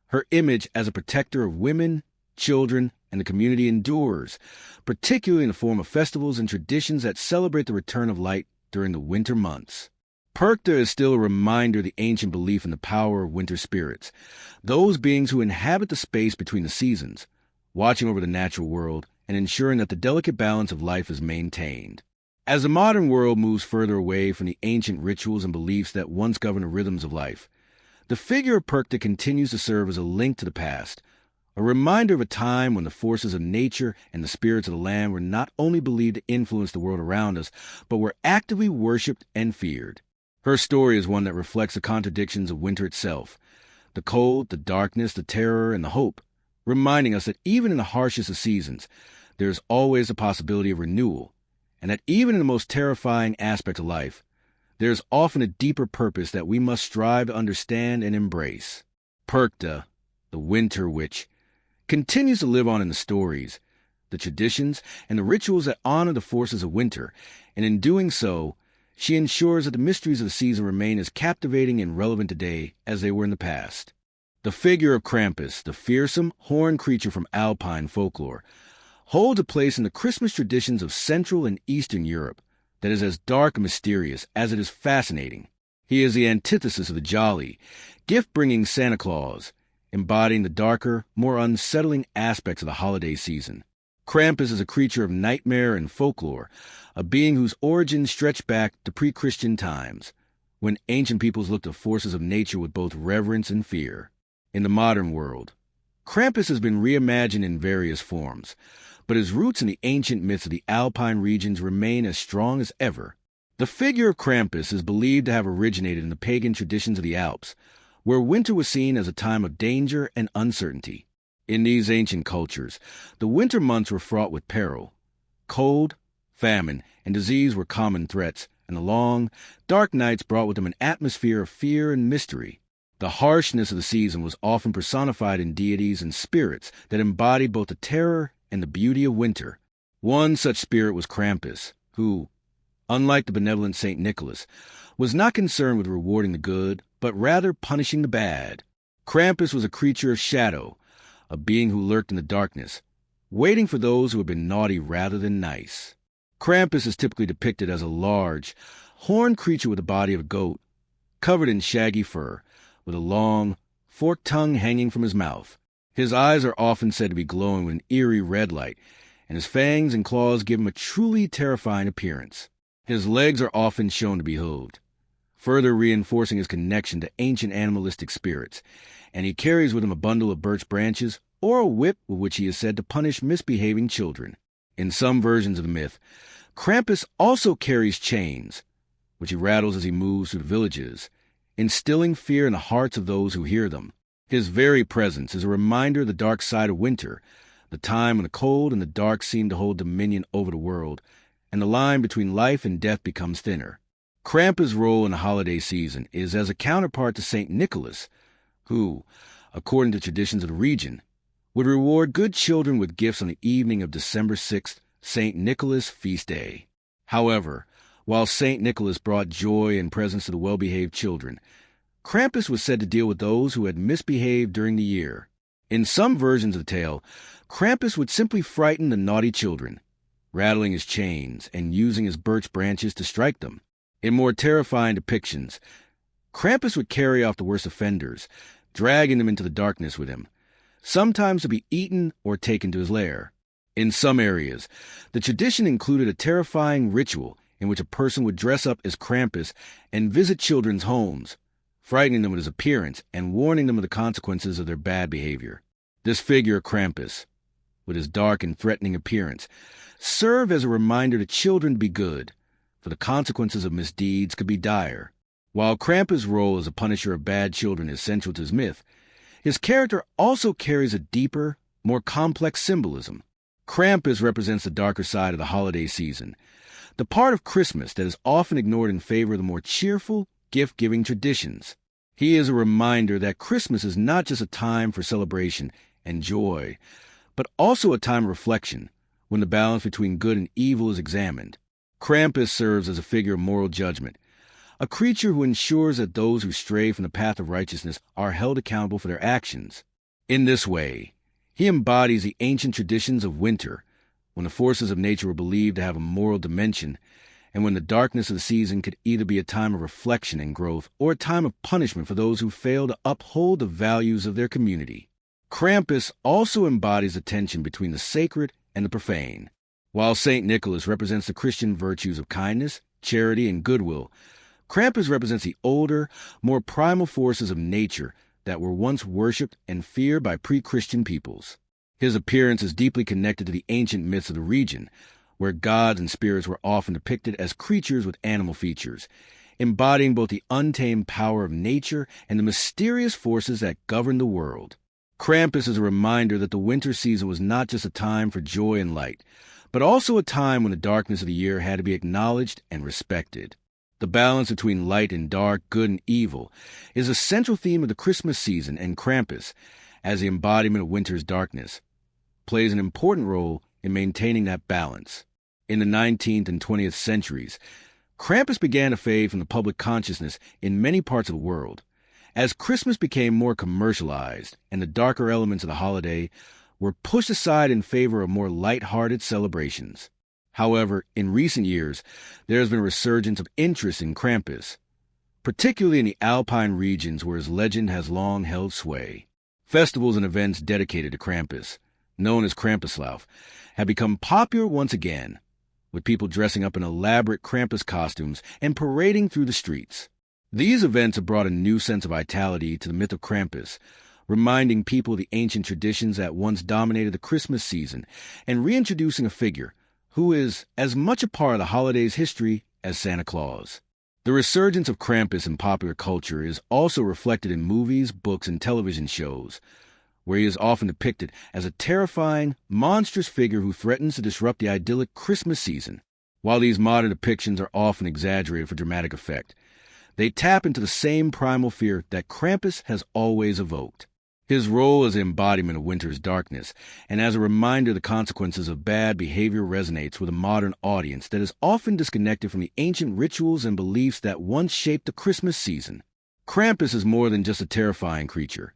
her image as a protector of women, children, and the community endures, particularly in the form of festivals and traditions that celebrate the return of light during the winter months. Perchta is still a reminder of the ancient belief in the power of winter spirits, those beings who inhabit the space between the seasons, watching over the natural world and ensuring that the delicate balance of life is maintained. As the modern world moves further away from the ancient rituals and beliefs that once governed the rhythms of life, the figure of Perchta continues to serve as a link to the past, a reminder of a time when the forces of nature and the spirits of the land were not only believed to influence the world around us, but were actively worshipped and feared. Her story is one that reflects the contradictions of winter itself, the cold, the darkness, the terror, and the hope, reminding us that even in the harshest of seasons, there is always a possibility of renewal, and that even in the most terrifying aspect of life, there is often a deeper purpose that we must strive to understand and embrace. Perchta, the winter witch, continues to live on in the stories, the traditions, and the rituals that honor the forces of winter, and in doing so, she ensures that the mysteries of the season remain as captivating and relevant today as they were in the past. The figure of Krampus, the fearsome, horned creature from Alpine folklore, holds a place in the Christmas traditions of Central and Eastern Europe that is as dark and mysterious as it is fascinating. He is the antithesis of the jolly, gift-bringing Santa Claus, embodying the darker, more unsettling aspects of the holiday season. Krampus is a creature of nightmare and folklore, a being whose origins stretch back to pre-Christian times, when ancient peoples looked at forces of nature with both reverence and fear. In the modern world, Krampus has been reimagined in various forms, but his roots in the ancient myths of the Alpine regions remain as strong as ever. The figure of Krampus is believed to have originated in the pagan traditions of the Alps, where winter was seen as a time of danger and uncertainty. In these ancient cultures, the winter months were fraught with peril. Cold, famine, and disease were common threats, and the long, dark nights brought with them an atmosphere of fear and mystery. The harshness of the season was often personified in deities and spirits that embodied both the terror and the beauty of winter. One such spirit was Krampus, who, unlike the benevolent St. Nicholas, was not concerned with rewarding the good, but rather punishing the bad. Krampus was a creature of shadow, a being who lurked in the darkness, waiting for those who had been naughty rather than nice. Krampus is typically depicted as a large, horned creature with the body of a goat, covered in shaggy fur, with a long, forked tongue hanging from his mouth. His eyes are often said to be glowing with an eerie red light, and his fangs and claws give him a truly terrifying appearance. His legs are often shown to be hooved, further reinforcing his connection to ancient animalistic spirits, and he carries with him a bundle of birch branches or a whip with which he is said to punish misbehaving children. In some versions of the myth, Krampus also carries chains, which he rattles as he moves through the villages, instilling fear in the hearts of those who hear them. His very presence is a reminder of the dark side of winter, the time when the cold and the dark seem to hold dominion over the world, and the line between life and death becomes thinner. Krampus' role in the holiday season is as a counterpart to St. Nicholas, who, according to traditions of the region, would reward good children with gifts on the evening of December 6th, St. Nicholas' feast day. However, while St. Nicholas brought joy and presents to the well-behaved children, Krampus was said to deal with those who had misbehaved during the year. In some versions of the tale, Krampus would simply frighten the naughty children, rattling his chains and using his birch branches to strike them. In more terrifying depictions, Krampus would carry off the worst offenders, dragging them into the darkness with him, sometimes to be eaten or taken to his lair. In some areas, the tradition included a terrifying ritual in which a person would dress up as Krampus and visit children's homes, frightening them with his appearance and warning them of the consequences of their bad behavior. This figure of Krampus, with his dark and threatening appearance, served as a reminder to children to be good, for the consequences of misdeeds could be dire. While Krampus' role as a punisher of bad children is central to his myth, his character also carries a deeper, more complex symbolism. Krampus represents the darker side of the holiday season, the part of Christmas that is often ignored in favor of the more cheerful, gift-giving traditions. He is a reminder that Christmas is not just a time for celebration and joy, but also a time of reflection, when the balance between good and evil is examined. Krampus serves as a figure of moral judgment, a creature who ensures that those who stray from the path of righteousness are held accountable for their actions. In this way, he embodies the ancient traditions of winter, when the forces of nature were believed to have a moral dimension, and when the darkness of the season could either be a time of reflection and growth or a time of punishment for those who fail to uphold the values of their community. Krampus also embodies the tension between the sacred and the profane. While St. Nicholas represents the Christian virtues of kindness, charity, and goodwill, Krampus represents the older, more primal forces of nature that were once worshipped and feared by pre-Christian peoples. His appearance is deeply connected to the ancient myths of the region, where gods and spirits were often depicted as creatures with animal features, embodying both the untamed power of nature and the mysterious forces that govern the world. Krampus is a reminder that the winter season was not just a time for joy and light, but also a time when the darkness of the year had to be acknowledged and respected. The balance between light and dark, good and evil, is a central theme of the Christmas season, and Krampus, as the embodiment of winter's darkness, plays an important role in maintaining that balance. In the 19th and 20th centuries, Krampus began to fade from the public consciousness in many parts of the world, as Christmas became more commercialized and the darker elements of the holiday were pushed aside in favor of more light-hearted celebrations. However, in recent years, there has been a resurgence of interest in Krampus, particularly in the Alpine regions where his legend has long held sway. Festivals and events dedicated to Krampus, known as Krampuslauf, have become popular once again, with people dressing up in elaborate Krampus costumes and parading through the streets. These events have brought a new sense of vitality to the myth of Krampus, reminding people of the ancient traditions that once dominated the Christmas season and reintroducing a figure who is as much a part of the holiday's history as Santa Claus. The resurgence of Krampus in popular culture is also reflected in movies, books, and television shows, where he is often depicted as a terrifying, monstrous figure who threatens to disrupt the idyllic Christmas season. While these modern depictions are often exaggerated for dramatic effect, they tap into the same primal fear that Krampus has always evoked. His role as the embodiment of winter's darkness, and as a reminder of the consequences of bad behavior, resonates with a modern audience that is often disconnected from the ancient rituals and beliefs that once shaped the Christmas season. Krampus is more than just a terrifying creature.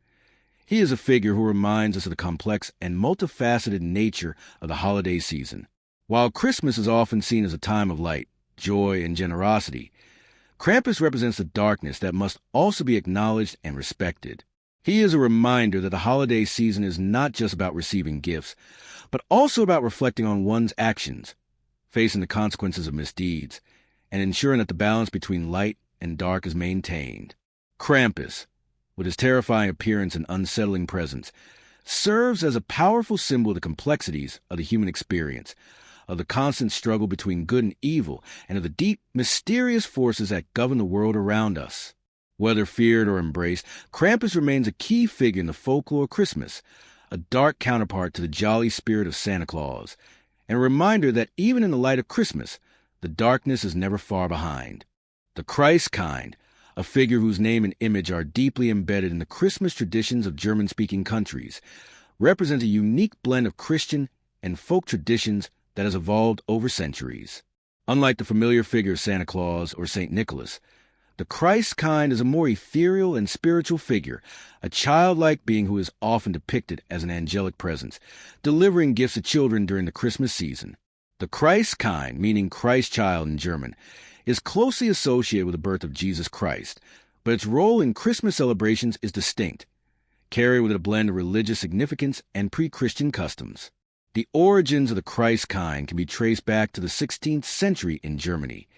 He is a figure who reminds us of the complex and multifaceted nature of the holiday season. While Christmas is often seen as a time of light, joy, and generosity, Krampus represents the darkness that must also be acknowledged and respected. He is a reminder that the holiday season is not just about receiving gifts, but also about reflecting on one's actions, facing the consequences of misdeeds, and ensuring that the balance between light and dark is maintained. Krampus, with his terrifying appearance and unsettling presence, serves as a powerful symbol of the complexities of the human experience, of the constant struggle between good and evil, and of the deep, mysterious forces that govern the world around us. Whether feared or embraced, Krampus remains a key figure in the folklore of Christmas, a dark counterpart to the jolly spirit of Santa Claus, and a reminder that even in the light of Christmas, the darkness is never far behind. The Christ kind, a figure whose name and image are deeply embedded in the Christmas traditions of German-speaking countries, represents a unique blend of Christian and folk traditions that has evolved over centuries. Unlike the familiar figure of Santa Claus or St. Nicholas, the Christ kind is a more ethereal and spiritual figure, a childlike being who is often depicted as an angelic presence, delivering gifts to children during the Christmas season. The Christ kind, meaning Christ child in German, is closely associated with the birth of Jesus Christ, but its role in Christmas celebrations is distinct, carrying with it a blend of religious significance and pre-Christian customs. The origins of the Christ kind can be traced back to the 16th century in Germany,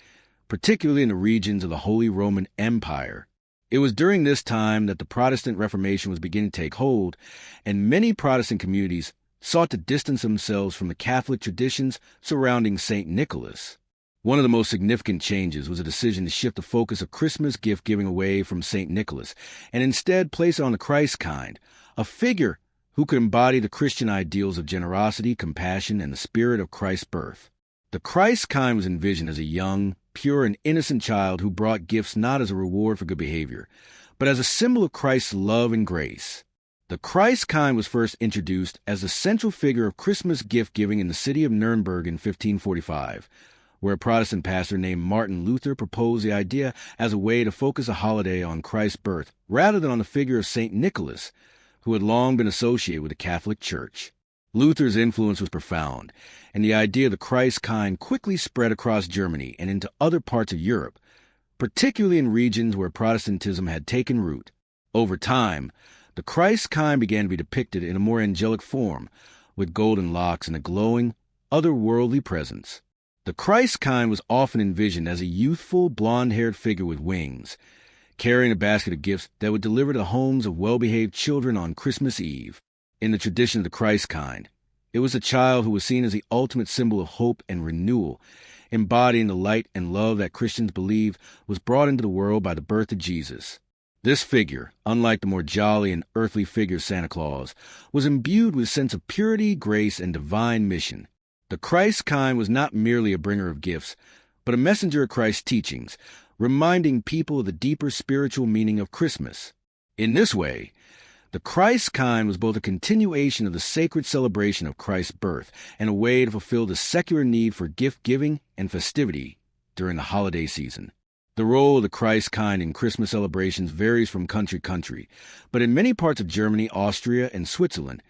particularly in the regions of the Holy Roman Empire. It was during this time that the Protestant Reformation was beginning to take hold, and many Protestant communities sought to distance themselves from the Catholic traditions surrounding St. Nicholas. One of the most significant changes was a decision to shift the focus of Christmas gift-giving away from St. Nicholas, and instead place it on the Christ kind, a figure who could embody the Christian ideals of generosity, compassion, and the spirit of Christ's birth. The Christ kind was envisioned as a young, pure, and innocent child who brought gifts not as a reward for good behavior, but as a symbol of Christ's love and grace. The Christ kind was first introduced as the central figure of Christmas gift-giving in the city of Nuremberg in 1545, where a Protestant pastor named Martin Luther proposed the idea as a way to focus a holiday on Christ's birth rather than on the figure of St. Nicholas, who had long been associated with the Catholic Church. Luther's influence was profound, and the idea of the Christ kind quickly spread across Germany and into other parts of Europe, particularly in regions where Protestantism had taken root. Over time, the Christ kind began to be depicted in a more angelic form, with golden locks and a glowing, otherworldly presence. The Christ kind was often envisioned as a youthful, blonde-haired figure with wings, carrying a basket of gifts that would deliver to the homes of well-behaved children on Christmas Eve. In the tradition of the Christ kind, it was a child who was seen as the ultimate symbol of hope and renewal, embodying the light and love that Christians believed was brought into the world by the birth of Jesus. This figure, unlike the more jolly and earthly figure Santa Claus, was imbued with a sense of purity, grace, and divine mission. The Christ kind was not merely a bringer of gifts, but a messenger of Christ's teachings, reminding people of the deeper spiritual meaning of Christmas. In this way, the Christ kind was both a continuation of the sacred celebration of Christ's birth and a way to fulfill the secular need for gift-giving and festivity during the holiday season. The role of the Christ kind in Christmas celebrations varies from country to country, but in many parts of Germany, Austria, and Switzerland,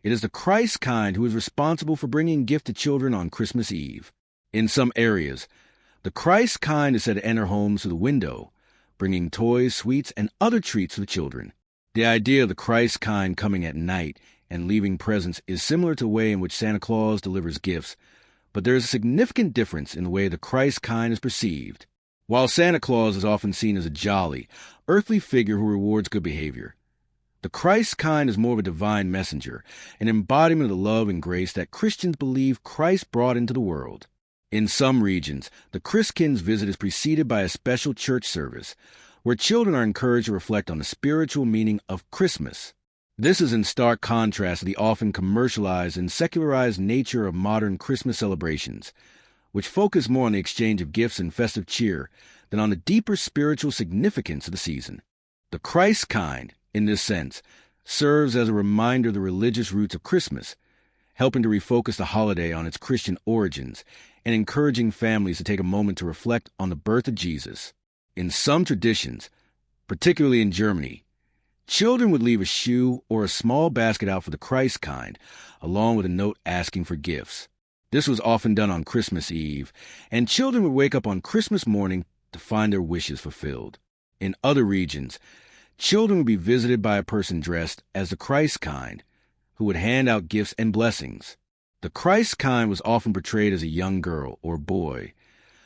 it is the Christ kind who is responsible for bringing gift to children on Christmas Eve. In some areas, the Christ kind is said to enter homes through the window, bringing toys, sweets, and other treats to the children. The idea of the Christ kind coming at night and leaving presents is similar to the way in which Santa Claus delivers gifts, but there is a significant difference in the way the Christ kind is perceived. While Santa Claus is often seen as a jolly, earthly figure who rewards good behavior, the Christ kind is more of a divine messenger, an embodiment of the love and grace that Christians believe Christ brought into the world. In some regions, the Christkind's visit is preceded by a special church service, where children are encouraged to reflect on the spiritual meaning of Christmas. This is in stark contrast to the often commercialized and secularized nature of modern Christmas celebrations, which focus more on the exchange of gifts and festive cheer than on the deeper spiritual significance of the season. The Christ kind, in this sense, serves as a reminder of the religious roots of Christmas, helping to refocus the holiday on its Christian origins and encouraging families to take a moment to reflect on the birth of Jesus. In some traditions, particularly in Germany, children would leave a shoe or a small basket out for the Christ kind, along with a note asking for gifts. This was often done on Christmas Eve, and children would wake up on Christmas morning to find their wishes fulfilled. In other regions, children would be visited by a person dressed as the Christ kind, who would hand out gifts and blessings. The Christ kind was often portrayed as a young girl or boy,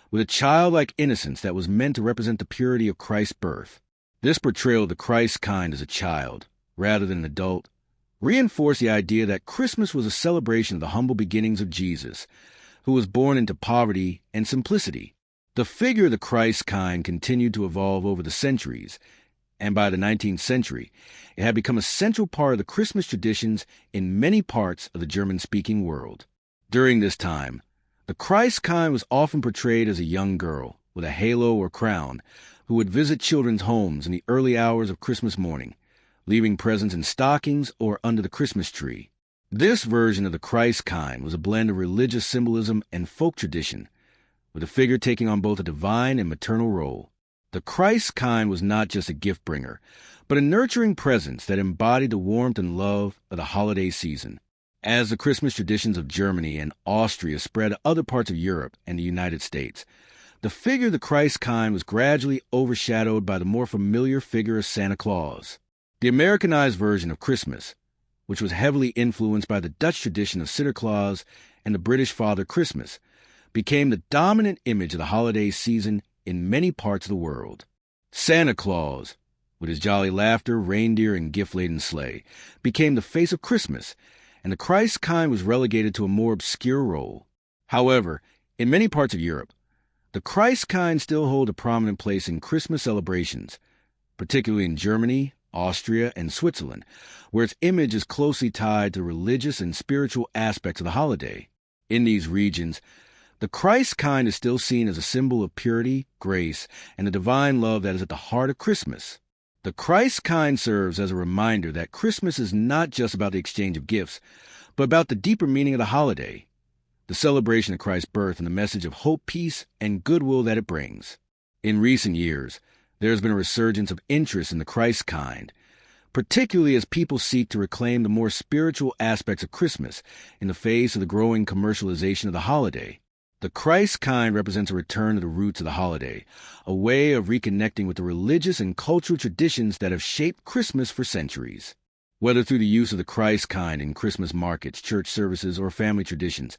with a childlike innocence that was meant to represent the purity of Christ's birth. This portrayal of the Christ kind as a child, rather than an adult, reinforced the idea that Christmas was a celebration of the humble beginnings of Jesus, who was born into poverty and simplicity. The figure of the Christ kind continued to evolve over the centuries, and by the 19th century, it had become a central part of the Christmas traditions in many parts of the German-speaking world. During this time, the Christ kind was often portrayed as a young girl with a halo or crown who would visit children's homes in the early hours of Christmas morning, leaving presents in stockings or under the Christmas tree. This version of the Christ kind was a blend of religious symbolism and folk tradition, with the figure taking on both a divine and maternal role. The Christ kind was not just a gift bringer, but a nurturing presence that embodied the warmth and love of the holiday season. As the Christmas traditions of Germany and Austria spread to other parts of Europe and the United States, the figure of the Christ kind was gradually overshadowed by the more familiar figure of Santa Claus. The Americanized version of Christmas, which was heavily influenced by the Dutch tradition of Sinterklaas and the British Father Christmas, became the dominant image of the holiday season in many parts of the world. Santa Claus, with his jolly laughter, reindeer, and gift-laden sleigh, became the face of Christmas, and the Christ kind was relegated to a more obscure role. However, in many parts of Europe, the Christ kind still hold a prominent place in Christmas celebrations, particularly in Germany, Austria, and Switzerland, where its image is closely tied to religious and spiritual aspects of the holiday. In these regions, the Christ kind is still seen as a symbol of purity, grace, and the divine love that is at the heart of Christmas. The Christ kind serves as a reminder that Christmas is not just about the exchange of gifts, but about the deeper meaning of the holiday, the celebration of Christ's birth and the message of hope, peace, and goodwill that it brings. In recent years, there has been a resurgence of interest in the Christ kind, particularly as people seek to reclaim the more spiritual aspects of Christmas in the face of the growing commercialization of the holiday. The Christ kind represents a return to the roots of the holiday, a way of reconnecting with the religious and cultural traditions that have shaped Christmas for centuries. Whether through the use of the Christ kind in Christmas markets, church services, or family traditions,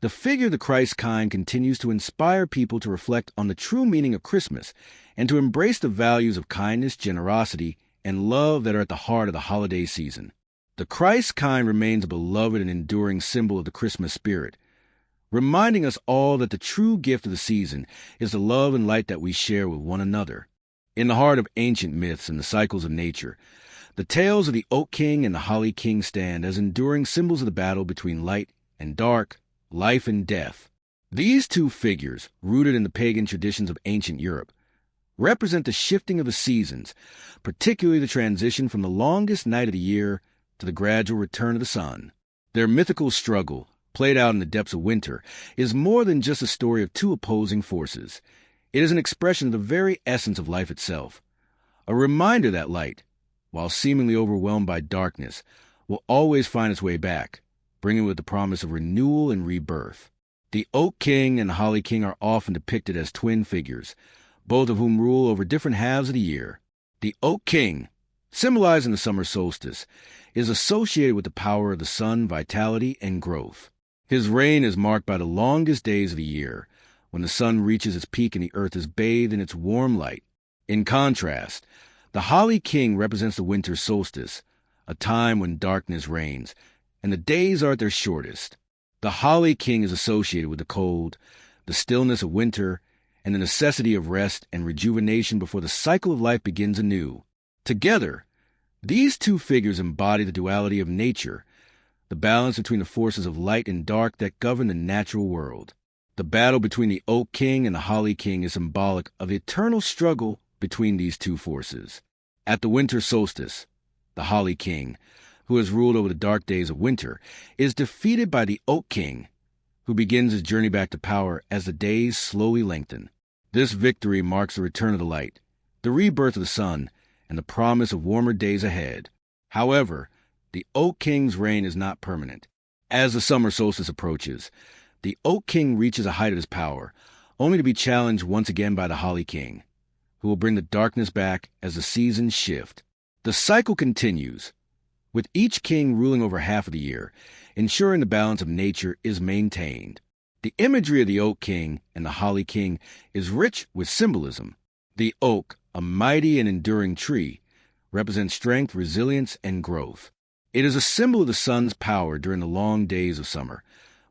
the figure of the Christ kind continues to inspire people to reflect on the true meaning of Christmas and to embrace the values of kindness, generosity, and love that are at the heart of the holiday season. The Christ kind remains a beloved and enduring symbol of the Christmas spirit, reminding us all that the true gift of the season is the love and light that we share with one another. In the heart of ancient myths and the cycles of nature, the tales of the Oak King and the Holly King stand as enduring symbols of the battle between light and dark, life and death. These two figures, rooted in the pagan traditions of ancient Europe, represent the shifting of the seasons, particularly the transition from the longest night of the year to the gradual return of the sun. Their mythical struggle, played out in the depths of winter, is more than just a story of two opposing forces. It is an expression of the very essence of life itself, a reminder that light, while seemingly overwhelmed by darkness, will always find its way back, bringing with the promise of renewal and rebirth. The Oak King and the Holly King are often depicted as twin figures, both of whom rule over different halves of the year. The Oak King, symbolizing the summer solstice, is associated with the power of the sun, vitality, and growth. His reign is marked by the longest days of the year, when the sun reaches its peak and the earth is bathed in its warm light. In contrast, the Holly King represents the winter solstice, a time when darkness reigns, and the days are at their shortest. The Holly King is associated with the cold, the stillness of winter, and the necessity of rest and rejuvenation before the cycle of life begins anew. Together, these two figures embody the duality of nature, the balance between the forces of light and dark that govern the natural world. The battle between the Oak King and the Holly King is symbolic of the eternal struggle between these two forces. At the winter solstice, the Holly King, who has ruled over the dark days of winter, is defeated by the Oak King, who begins his journey back to power as the days slowly lengthen. This victory marks the return of the light, the rebirth of the sun, and the promise of warmer days ahead. However, the Oak King's reign is not permanent. As the summer solstice approaches, the Oak King reaches a height of his power, only to be challenged once again by the Holly King, who will bring the darkness back as the seasons shift. The cycle continues, with each king ruling over half of the year, ensuring the balance of nature is maintained. The imagery of the Oak King and the Holly King is rich with symbolism. The oak, a mighty and enduring tree, represents strength, resilience, and growth. It is a symbol of the sun's power during the long days of summer,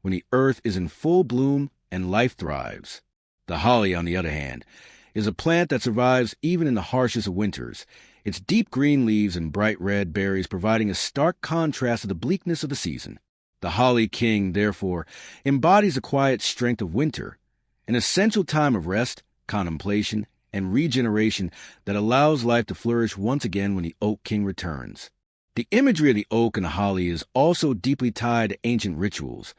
when the earth is in full bloom and life thrives. The holly, on the other hand, is a plant that survives even in the harshest of winters, its deep green leaves and bright red berries providing a stark contrast to the bleakness of the season. The Holly King, therefore, embodies the quiet strength of winter, an essential time of rest, contemplation, and regeneration that allows life to flourish once again when the Oak King returns. The imagery of the oak and the holly is also deeply tied to ancient rituals,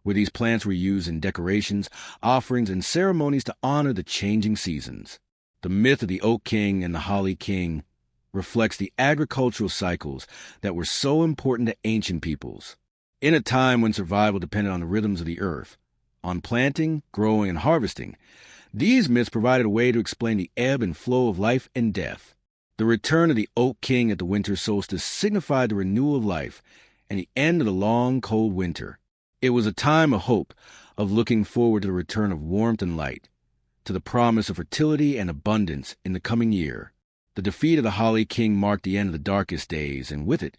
where these plants were used in decorations, offerings, and ceremonies to honor the changing seasons. The myth of the Oak King and the Holly King reflects the agricultural cycles that were so important to ancient peoples. In a time when survival depended on the rhythms of the earth, on planting, growing, and harvesting, these myths provided a way to explain the ebb and flow of life and death. The return of the Oak King at the winter solstice signified the renewal of life and the end of the long, cold winter. It was a time of hope, of looking forward to the return of warmth and light, to the promise of fertility and abundance in the coming year. The defeat of the Holly King marked the end of the darkest days, and with it,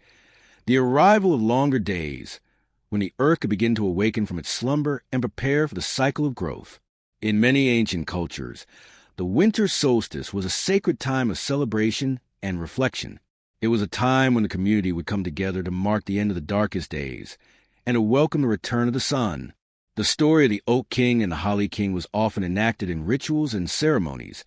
the arrival of longer days, when the earth could begin to awaken from its slumber and prepare for the cycle of growth. In many ancient cultures, the winter solstice was a sacred time of celebration and reflection. It was a time when the community would come together to mark the end of the darkest days and to welcome the return of the sun. The story of the Oak King and the Holly King was often enacted in rituals and ceremonies,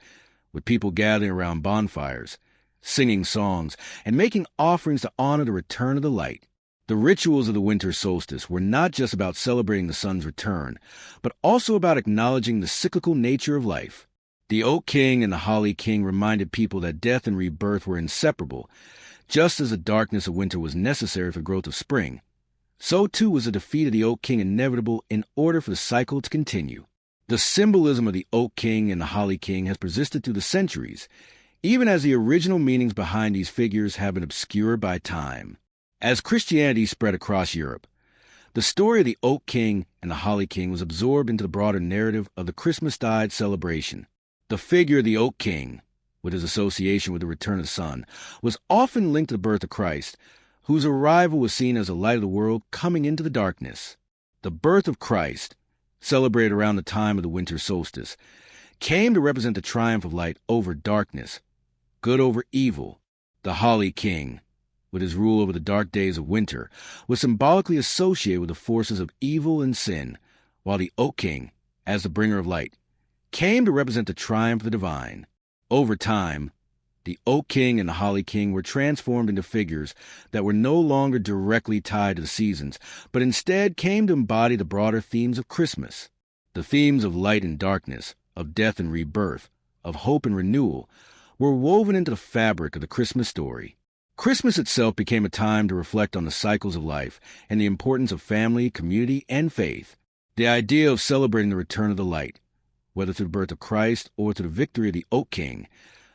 with people gathering around bonfires, singing songs, and making offerings to honor the return of the light. The rituals of the winter solstice were not just about celebrating the sun's return, but also about acknowledging the cyclical nature of life. The Oak King and the Holly King reminded people that death and rebirth were inseparable. Just as the darkness of winter was necessary for the growth of spring, so too was the defeat of the Oak King inevitable in order for the cycle to continue. The symbolism of the Oak King and the Holly King has persisted through the centuries, even as the original meanings behind these figures have been obscured by time. As Christianity spread across Europe, the story of the Oak King and the Holly King was absorbed into the broader narrative of the Christmastide celebration. The figure of the Oak King, with his association with the return of the sun, was often linked to the birth of Christ, whose arrival was seen as the light of the world coming into the darkness. The birth of Christ, celebrated around the time of the winter solstice, came to represent the triumph of light over darkness, good over evil. The Holly King, with his rule over the dark days of winter, was symbolically associated with the forces of evil and sin, while the Oak King, as the bringer of light, came to represent the triumph of the divine. Over time, the Oak King and the Holly King were transformed into figures that were no longer directly tied to the seasons, but instead came to embody the broader themes of Christmas. The themes of light and darkness, of death and rebirth, of hope and renewal, were woven into the fabric of the Christmas story. Christmas itself became a time to reflect on the cycles of life and the importance of family, community, and faith. The idea of celebrating the return of the light, whether through the birth of Christ or through the victory of the Oak King,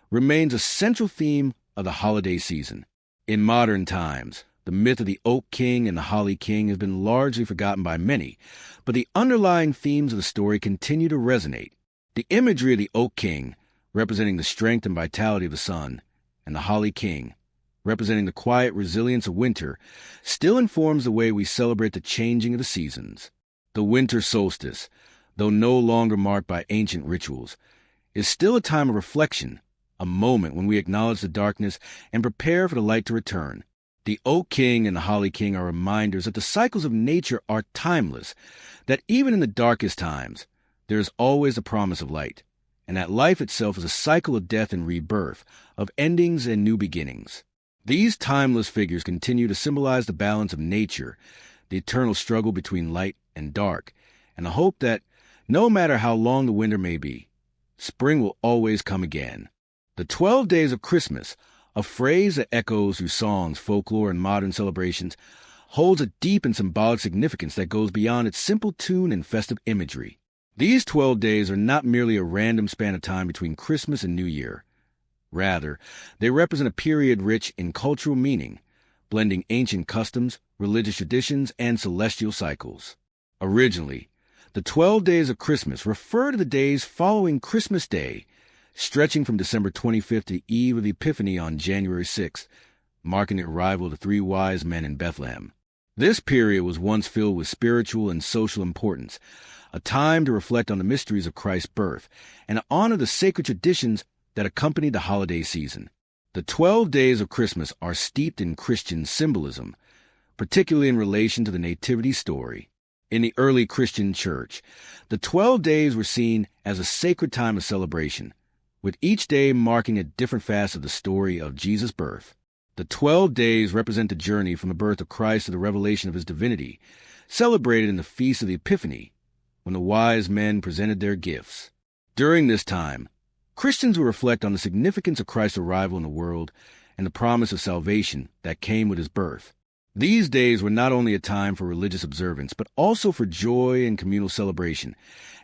remains a central theme of the holiday season. In modern times, the myth of the Oak King and the Holly King has been largely forgotten by many, but the underlying themes of the story continue to resonate. The imagery of the Oak King, representing the strength and vitality of the sun, and the Holly King, representing the quiet resilience of winter, still informs the way we celebrate the changing of the seasons. The winter solstice, though no longer marked by ancient rituals, is still a time of reflection, a moment when we acknowledge the darkness and prepare for the light to return. The Oak King and the Holly King are reminders that the cycles of nature are timeless, that even in the darkest times, there is always a promise of light, and that life itself is a cycle of death and rebirth, of endings and new beginnings. These timeless figures continue to symbolize the balance of nature, the eternal struggle between light and dark, and the hope that, no matter how long the winter may be, spring will always come again. The 12 days of Christmas, a phrase that echoes through songs, folklore, and modern celebrations, holds a deep and symbolic significance that goes beyond its simple tune and festive imagery. These 12 days are not merely a random span of time between Christmas and New Year. Rather, they represent a period rich in cultural meaning, blending ancient customs, religious traditions, and celestial cycles. Originally, the 12 days of Christmas refer to the days following Christmas Day, stretching from December 25th to the eve of the Epiphany on January 6th, marking the arrival of the three wise men in Bethlehem. This period was once filled with spiritual and social importance, a time to reflect on the mysteries of Christ's birth and to honor the sacred traditions that accompany the holiday season. The 12 days of Christmas are steeped in Christian symbolism, particularly in relation to the Nativity story. In the early Christian church, the 12 days were seen as a sacred time of celebration, with each day marking a different facet of the story of Jesus' birth. The 12 days represent the journey from the birth of Christ to the revelation of his divinity, celebrated in the Feast of the Epiphany, when the wise men presented their gifts. During this time, Christians will reflect on the significance of Christ's arrival in the world and the promise of salvation that came with his birth. These days were not only a time for religious observance, but also for joy and communal celebration,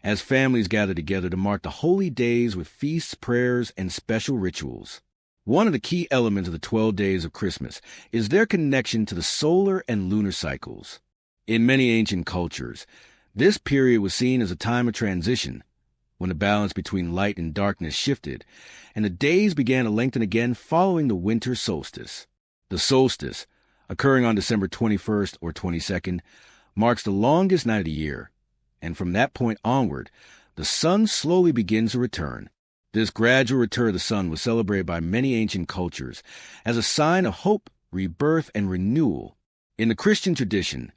as families gathered together to mark the holy days with feasts, prayers, and special rituals. One of the key elements of the 12 days of Christmas is their connection to the solar and lunar cycles. In many ancient cultures, this period was seen as a time of transition, when the balance between light and darkness shifted, and the days began to lengthen again following the winter solstice. The solstice, occurring on December 21st or 22nd, marks the longest night of the year, and from that point onward, the sun slowly begins to return. This gradual return of the sun was celebrated by many ancient cultures as a sign of hope, rebirth, and renewal. In the Christian tradition,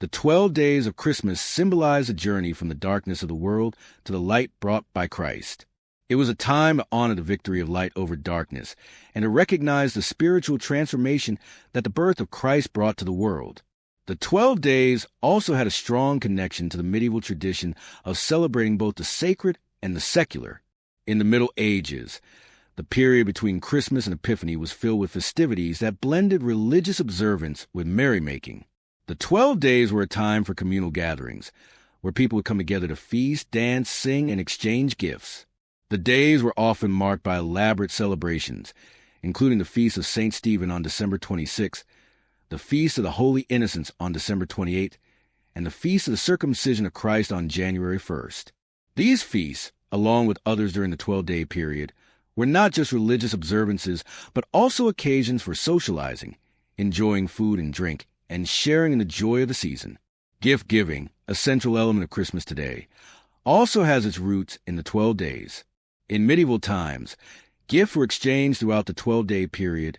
the 12 days of Christmas symbolize a journey from the darkness of the world to the light brought by Christ. It was a time to honor the victory of light over darkness and to recognize the spiritual transformation that the birth of Christ brought to the world. The 12 days also had a strong connection to the medieval tradition of celebrating both the sacred and the secular. In the Middle Ages, the period between Christmas and Epiphany was filled with festivities that blended religious observance with merrymaking. The 12 days were a time for communal gatherings, where people would come together to feast, dance, sing, and exchange gifts. The days were often marked by elaborate celebrations, including the Feast of St. Stephen on December 26th, the Feast of the Holy Innocents on December 28th, and the Feast of the Circumcision of Christ on January 1st. These feasts, along with others during the 12-day period, were not just religious observances, but also occasions for socializing, enjoying food and drink, and sharing in the joy of the season. Gift-giving, a central element of Christmas today, also has its roots in the 12 days. In medieval times, gifts were exchanged throughout the 12-day period,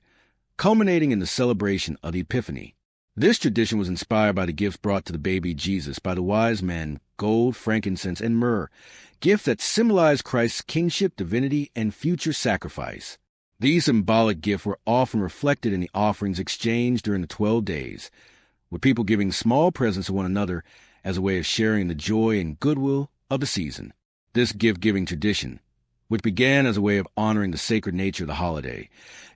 culminating in the celebration of the Epiphany. This tradition was inspired by the gifts brought to the baby Jesus by the wise men, gold, frankincense, and myrrh, gifts that symbolized Christ's kingship, divinity, and future sacrifice. These symbolic gifts were often reflected in the offerings exchanged during the 12 days, with people giving small presents to one another as a way of sharing the joy and goodwill of the season. This gift-giving tradition, which began as a way of honoring the sacred nature of the holiday,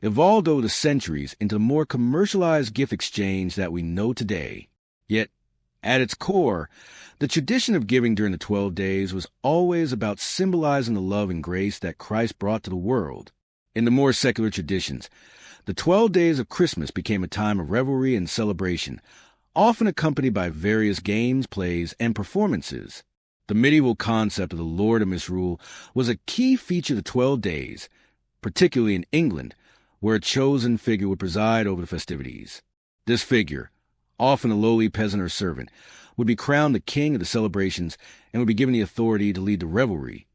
evolved over the centuries into the more commercialized gift exchange that we know today. Yet, at its core, the tradition of giving during the 12 days was always about symbolizing the love and grace that Christ brought to the world. In the more secular traditions, the 12 days of Christmas became a time of revelry and celebration, often accompanied by various games, plays, and performances. The medieval concept of the Lord of Misrule was a key feature of the 12 days, particularly in England, where a chosen figure would preside over the festivities. This figure, often a lowly peasant or servant, would be crowned the king of the celebrations and would be given the authority to lead the revelry,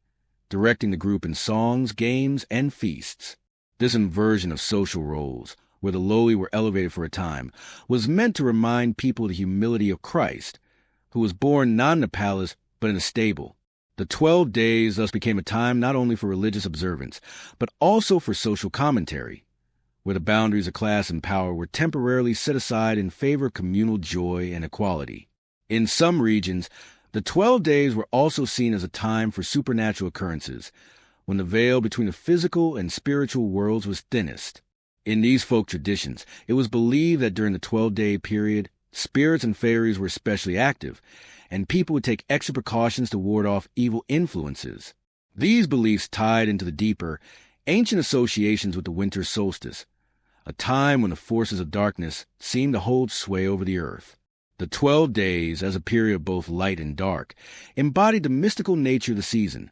directing the group in songs, games, and feasts. This inversion of social roles, where the lowly were elevated for a time, was meant to remind people of the humility of Christ, who was born not in a palace but in a stable. The 12 days thus became a time not only for religious observance, but also for social commentary, where the boundaries of class and power were temporarily set aside in favor of communal joy and equality. In some regions, the 12 days were also seen as a time for supernatural occurrences, when the veil between the physical and spiritual worlds was thinnest. In these folk traditions, it was believed that during the 12-day period, spirits and fairies were especially active, and people would take extra precautions to ward off evil influences. These beliefs tied into the deeper, ancient associations with the winter solstice, a time when the forces of darkness seemed to hold sway over the earth. The 12 days, as a period of both light and dark, embodied the mystical nature of the season,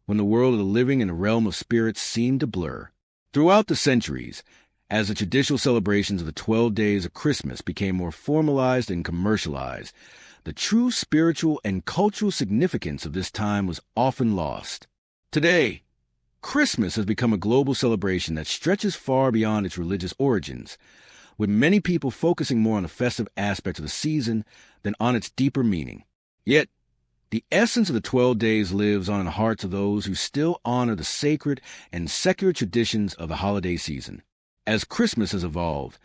when the world of the living and the realm of spirits seemed to blur. Throughout the centuries, as the traditional celebrations of the 12 days of Christmas became more formalized and commercialized, the true spiritual and cultural significance of this time was often lost. Today, Christmas has become a global celebration that stretches far beyond its religious origins, with many people focusing more on the festive aspects of the season than on its deeper meaning. Yet, the essence of the 12 days lives on in the hearts of those who still honor the sacred and secular traditions of the holiday season. As Christmas has evolved,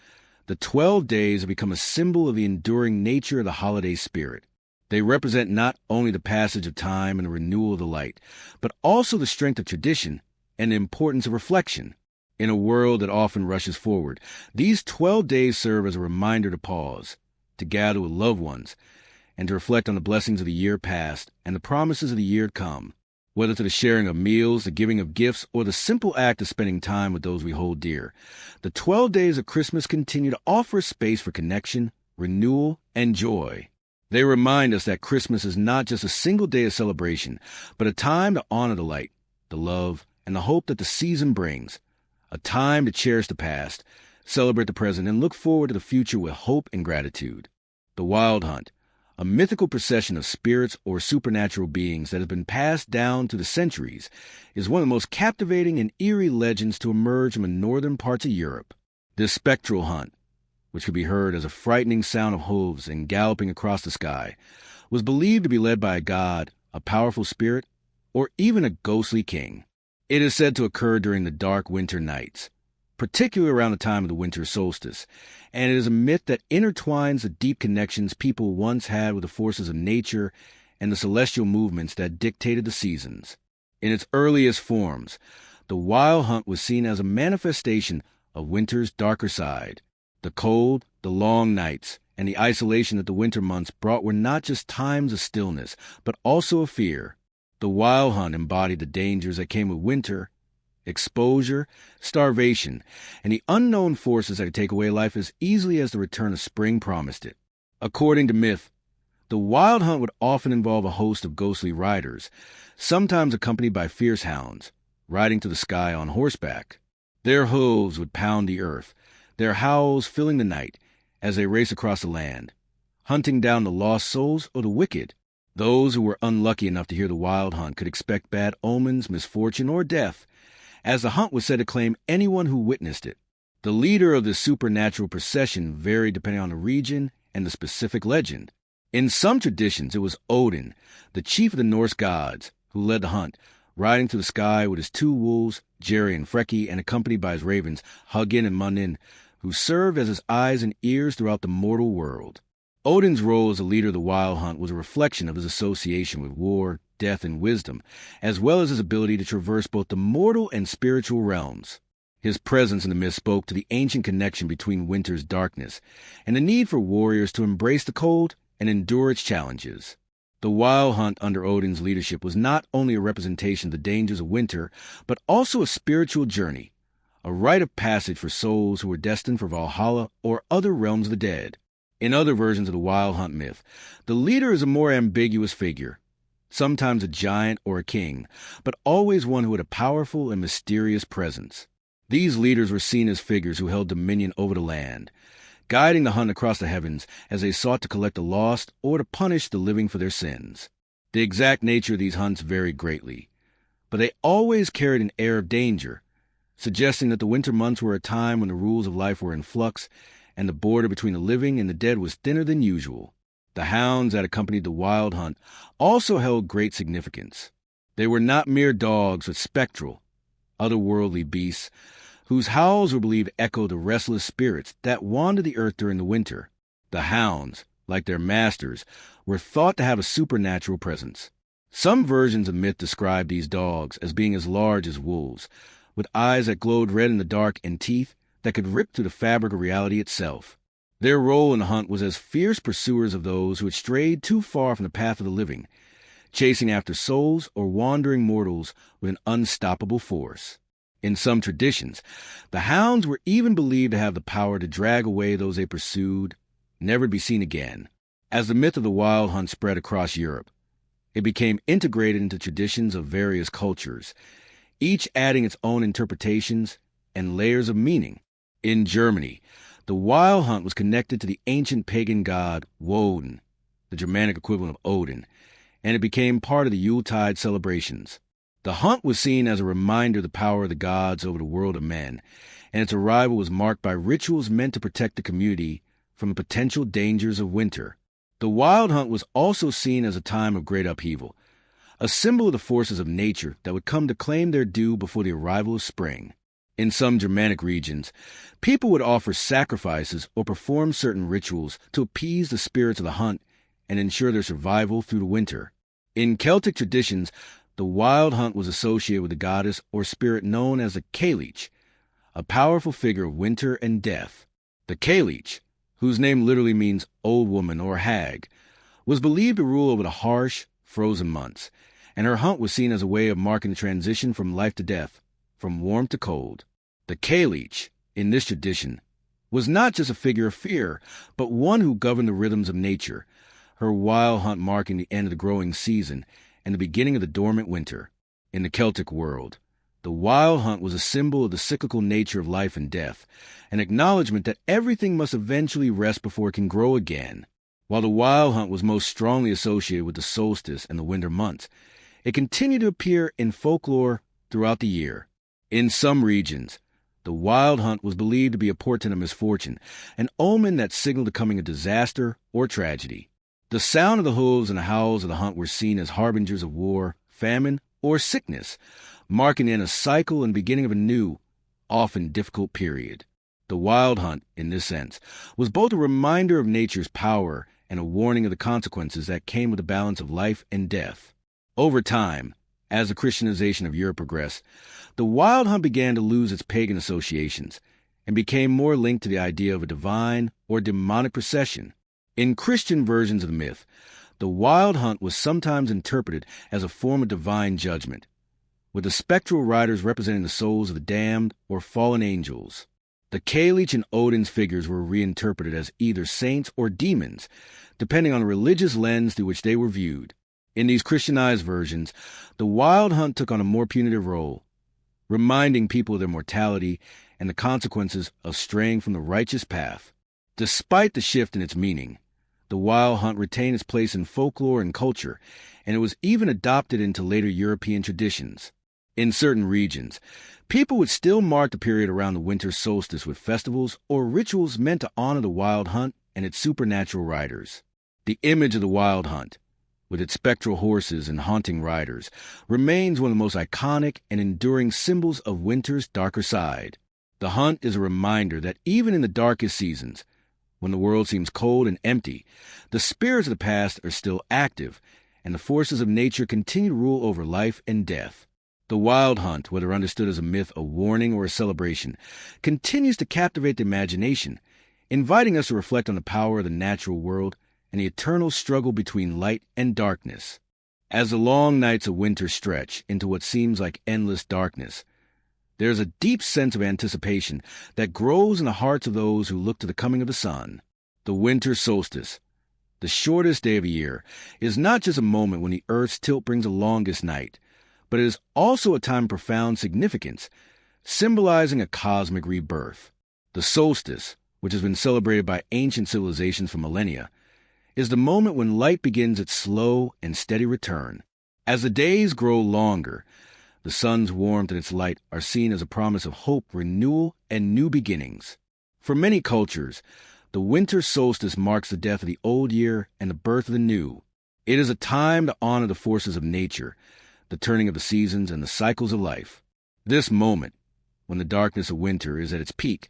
the 12 days have become a symbol of the enduring nature of the holiday spirit. They represent not only the passage of time and the renewal of the light, but also the strength of tradition and the importance of reflection. In a world that often rushes forward, these 12 days serve as a reminder to pause, to gather with loved ones, and to reflect on the blessings of the year past and the promises of the year to come. Whether to the sharing of meals, the giving of gifts, or the simple act of spending time with those we hold dear, the 12 days of Christmas continue to offer space for connection, renewal, and joy. They remind us that Christmas is not just a single day of celebration, but a time to honor the light, the love, and the hope that the season brings. A time to cherish the past, celebrate the present, and look forward to the future with hope and gratitude. The Wild Hunt, a mythical procession of spirits or supernatural beings that has been passed down through the centuries, is one of the most captivating and eerie legends to emerge from the northern parts of Europe. This spectral hunt, which could be heard as a frightening sound of hooves and galloping across the sky, was believed to be led by a god, a powerful spirit, or even a ghostly king. It is said to occur during the dark winter nights, particularly around the time of the winter solstice, and it is a myth that intertwines the deep connections people once had with the forces of nature and the celestial movements that dictated the seasons. In its earliest forms, the wild hunt was seen as a manifestation of winter's darker side. The cold, the long nights, and the isolation that the winter months brought were not just times of stillness, but also of fear. The wild hunt embodied the dangers that came with winter: exposure, starvation, and the unknown forces that could take away life as easily as the return of spring promised it. According to myth, the wild hunt would often involve a host of ghostly riders, sometimes accompanied by fierce hounds, riding to the sky on horseback. Their hooves would pound the earth, their howls filling the night as they race across the land, hunting down the lost souls or the wicked. Those who were unlucky enough to hear the wild hunt could expect bad omens, misfortune, or death, as the hunt was said to claim anyone who witnessed it. The leader of this supernatural procession varied depending on the region and the specific legend. In some traditions, it was Odin, the chief of the Norse gods, who led the hunt, riding through the sky with his two wolves, Jerry and Freki, and accompanied by his ravens, Hugin and Munin, who served as his eyes and ears throughout the mortal world. Odin's role as the leader of the wild hunt was a reflection of his association with war, death, and wisdom, as well as his ability to traverse both the mortal and spiritual realms. His presence in the myth spoke to the ancient connection between winter's darkness and the need for warriors to embrace the cold and endure its challenges. The wild hunt under Odin's leadership was not only a representation of the dangers of winter, but also a spiritual journey, a rite of passage for souls who were destined for Valhalla or other realms of the dead. In other versions of the wild hunt myth, the leader is a more ambiguous figure, sometimes a giant or a king, but always one who had a powerful and mysterious presence. These leaders were seen as figures who held dominion over the land, guiding the hunt across the heavens as they sought to collect the lost or to punish the living for their sins. The exact nature of these hunts varied greatly, but they always carried an air of danger, suggesting that the winter months were a time when the rules of life were in flux and the border between the living and the dead was thinner than usual. The hounds that accompanied the wild hunt also held great significance. They were not mere dogs, but spectral, otherworldly beasts, whose howls were believed to echo the restless spirits that wander the earth during the winter. The hounds, like their masters, were thought to have a supernatural presence. Some versions of myth describe these dogs as being as large as wolves, with eyes that glowed red in the dark and teeth that could rip through the fabric of reality itself. Their role in the hunt was as fierce pursuers of those who had strayed too far from the path of the living, chasing after souls or wandering mortals with an unstoppable force. In some traditions, the hounds were even believed to have the power to drag away those they pursued, never to be seen again. As the myth of the wild hunt spread across Europe, it became integrated into traditions of various cultures, each adding its own interpretations and layers of meaning. In Germany, the wild hunt was connected to the ancient pagan god Woden, the Germanic equivalent of Odin, and it became part of the Yuletide celebrations. The hunt was seen as a reminder of the power of the gods over the world of men, and its arrival was marked by rituals meant to protect the community from the potential dangers of winter. The wild hunt was also seen as a time of great upheaval, a symbol of the forces of nature that would come to claim their due before the arrival of spring. In some Germanic regions, people would offer sacrifices or perform certain rituals to appease the spirits of the hunt and ensure their survival through the winter. In Celtic traditions, the wild hunt was associated with the goddess or spirit known as the Cailleach, a powerful figure of winter and death. The Cailleach, whose name literally means old woman or hag, was believed to rule over the harsh, frozen months, and her hunt was seen as a way of marking the transition from life to death, from warm to cold. The Cailleach, in this tradition, was not just a figure of fear, but one who governed the rhythms of nature, her wild hunt marking the end of the growing season and the beginning of the dormant winter. In the Celtic world, the wild hunt was a symbol of the cyclical nature of life and death, an acknowledgement that everything must eventually rest before it can grow again. While the wild hunt was most strongly associated with the solstice and the winter months, it continued to appear in folklore throughout the year. In some regions, the wild hunt was believed to be a portent of misfortune, an omen that signaled the coming of disaster or tragedy. The sound of the hooves and the howls of the hunt were seen as harbingers of war, famine, or sickness, marking the end of a cycle and beginning of a new, often difficult period. The wild hunt, in this sense, was both a reminder of nature's power and a warning of the consequences that came with the balance of life and death. Over time, as the Christianization of Europe progressed, the wild hunt began to lose its pagan associations and became more linked to the idea of a divine or demonic procession. In Christian versions of the myth, the wild hunt was sometimes interpreted as a form of divine judgment, with the spectral riders representing the souls of the damned or fallen angels. The Kalich and Odin's figures were reinterpreted as either saints or demons, depending on the religious lens through which they were viewed. In these Christianized versions, the wild hunt took on a more punitive role, reminding people of their mortality and the consequences of straying from the righteous path. Despite the shift in its meaning, the wild hunt retained its place in folklore and culture, and it was even adopted into later European traditions. In certain regions, people would still mark the period around the winter solstice with festivals or rituals meant to honor the wild hunt and its supernatural riders. The image of the wild hunt, with its spectral horses and haunting riders, remains one of the most iconic and enduring symbols of winter's darker side. The hunt is a reminder that even in the darkest seasons, when the world seems cold and empty, the spirits of the past are still active, and the forces of nature continue to rule over life and death. The wild hunt, whether understood as a myth, a warning, or a celebration, continues to captivate the imagination, inviting us to reflect on the power of the natural world and the eternal struggle between light and darkness. As the long nights of winter stretch into what seems like endless darkness, there is a deep sense of anticipation that grows in the hearts of those who look to the coming of the sun. The winter solstice, the shortest day of the year, is not just a moment when the Earth's tilt brings the longest night, but it is also a time of profound significance, symbolizing a cosmic rebirth. The solstice, which has been celebrated by ancient civilizations for millennia, is the moment when light begins its slow and steady return. As the days grow longer, the sun's warmth and its light are seen as a promise of hope, renewal, and new beginnings. For many cultures, the winter solstice marks the death of the old year and the birth of the new. It is a time to honor the forces of nature, the turning of the seasons, and the cycles of life. This moment, when the darkness of winter is at its peak,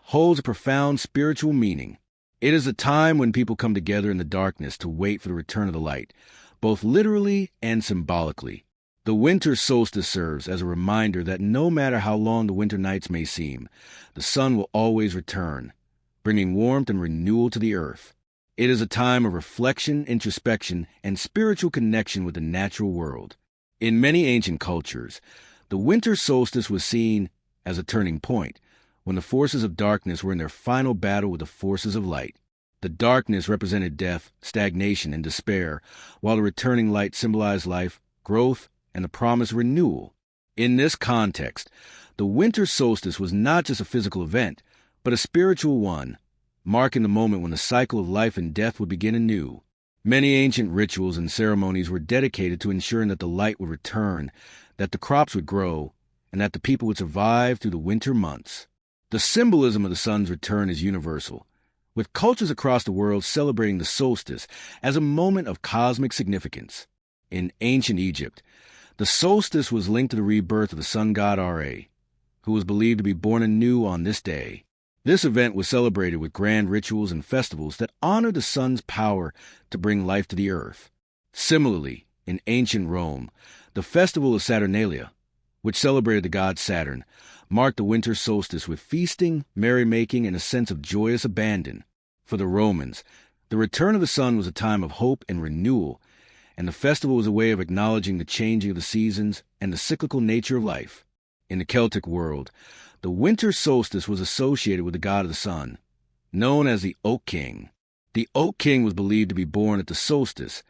holds a profound spiritual meaning. It is a time when people come together in the darkness to wait for the return of the light, both literally and symbolically. The winter solstice serves as a reminder that no matter how long the winter nights may seem, the sun will always return, bringing warmth and renewal to the earth. It is a time of reflection, introspection, and spiritual connection with the natural world. In many ancient cultures, the winter solstice was seen as a turning point, when the forces of darkness were in their final battle with the forces of light. The darkness represented death, stagnation, and despair, while the returning light symbolized life, growth, and the promise of renewal. In this context, the winter solstice was not just a physical event, but a spiritual one, marking the moment when the cycle of life and death would begin anew. Many ancient rituals and ceremonies were dedicated to ensuring that the light would return, that the crops would grow, and that the people would survive through the winter months. The symbolism of the sun's return is universal, with cultures across the world celebrating the solstice as a moment of cosmic significance. In ancient Egypt, the solstice was linked to the rebirth of the sun god Ra, who was believed to be born anew on this day. This event was celebrated with grand rituals and festivals that honored the sun's power to bring life to the earth. Similarly, in ancient Rome, the festival of Saturnalia, which celebrated the god Saturn, marked the winter solstice with feasting, merrymaking, and a sense of joyous abandon. For the Romans, the return of the sun was a time of hope and renewal, and the festival was a way of acknowledging the changing of the seasons and the cyclical nature of life. In the Celtic world, the winter solstice was associated with the god of the sun, known as the Oak King. The Oak King was believed to be born at the solstice,